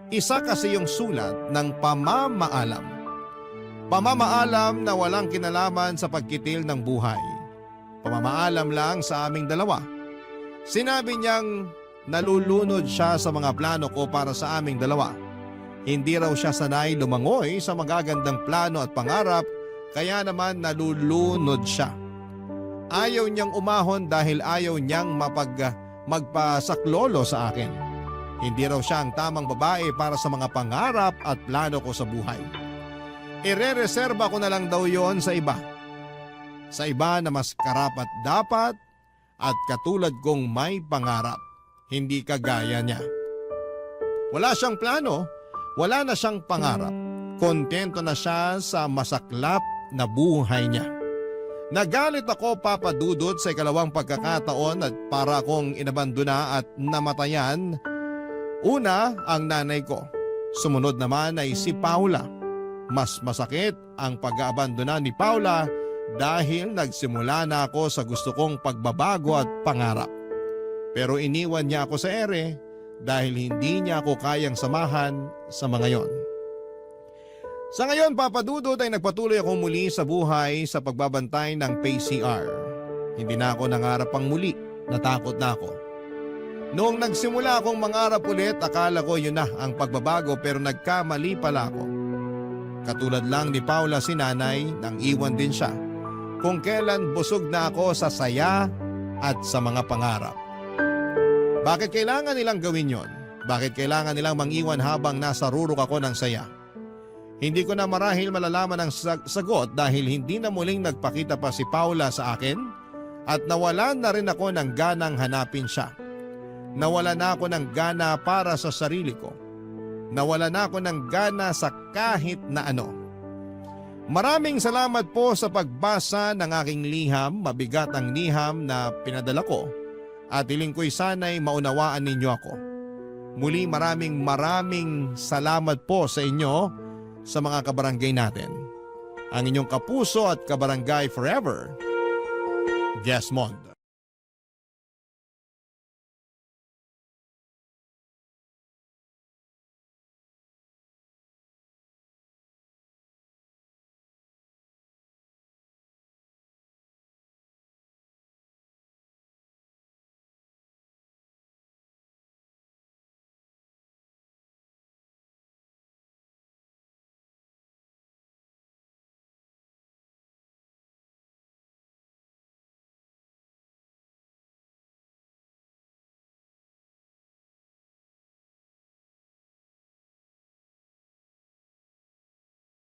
Isa kasi yung sulat ng pamamaalam. Pamamaalam na walang kinalaman sa pagkitil ng buhay. Pamamaalam lang sa aming dalawa. Sinabi niyang nalulunod siya sa mga plano ko para sa aming dalawa. Hindi raw siya sanay lumangoy sa magagandang plano at pangarap, kaya naman nalulunod siya. Ayaw niyang umahon dahil ayaw niyang magpasaklolo sa akin. Hindi raw siya ang tamang babae para sa mga pangarap at plano ko sa buhay. Ire-reserba ko na lang daw yon sa iba. Sa iba na mas karapat dapat at katulad kong may pangarap. Hindi kagaya niya. Wala siyang plano, wala na siyang pangarap. Kontento na siya sa masaklap na buhay niya. Nagalit ako, Papa Dudut, sa ikalawang pagkakataon at para akong inabandona at namatayan. Una, ang nanay ko. Sumunod naman ay si Paula. Mas masakit ang pag-aabandona ni Paula dahil nagsimula na ako sa gusto kong pagbabago at pangarap. Pero iniwan niya ako sa ere dahil hindi niya ako kayang samahan sa mga yon. Sa ngayon, Papa Dudut, ay nagpatuloy ako muli sa buhay sa pagbabantay ng PCR. Hindi na ako nangarap pang muli, natakot na ako. Noong nagsimula akong mangarap ulit, akala ko yun na ang pagbabago pero nagkamali pala ako. Katulad lang ni Paula si nanay nang iwan din siya. Kung kailan busog na ako sa saya at sa mga pangarap. Bakit kailangan nilang gawin yon? Bakit kailangan nilang mangiwan habang nasa rurok ako ng saya? Hindi ko na marahil malalaman ang sagot dahil hindi na muling nagpakita pa si Paula sa akin at nawalan na rin ako ng ganang hanapin siya. Nawala na ako ng gana para sa sarili ko. Nawala na ako ng gana sa kahit na ano. Maraming salamat po sa pagbasa ng aking liham, mabigat ang liham na pinadala ko at hiling ko'y sana'y maunawaan ninyo ako. Muli maraming salamat po sa inyo sa mga kabarangay natin. Ang inyong kapuso at kabarangay forever, Desmond.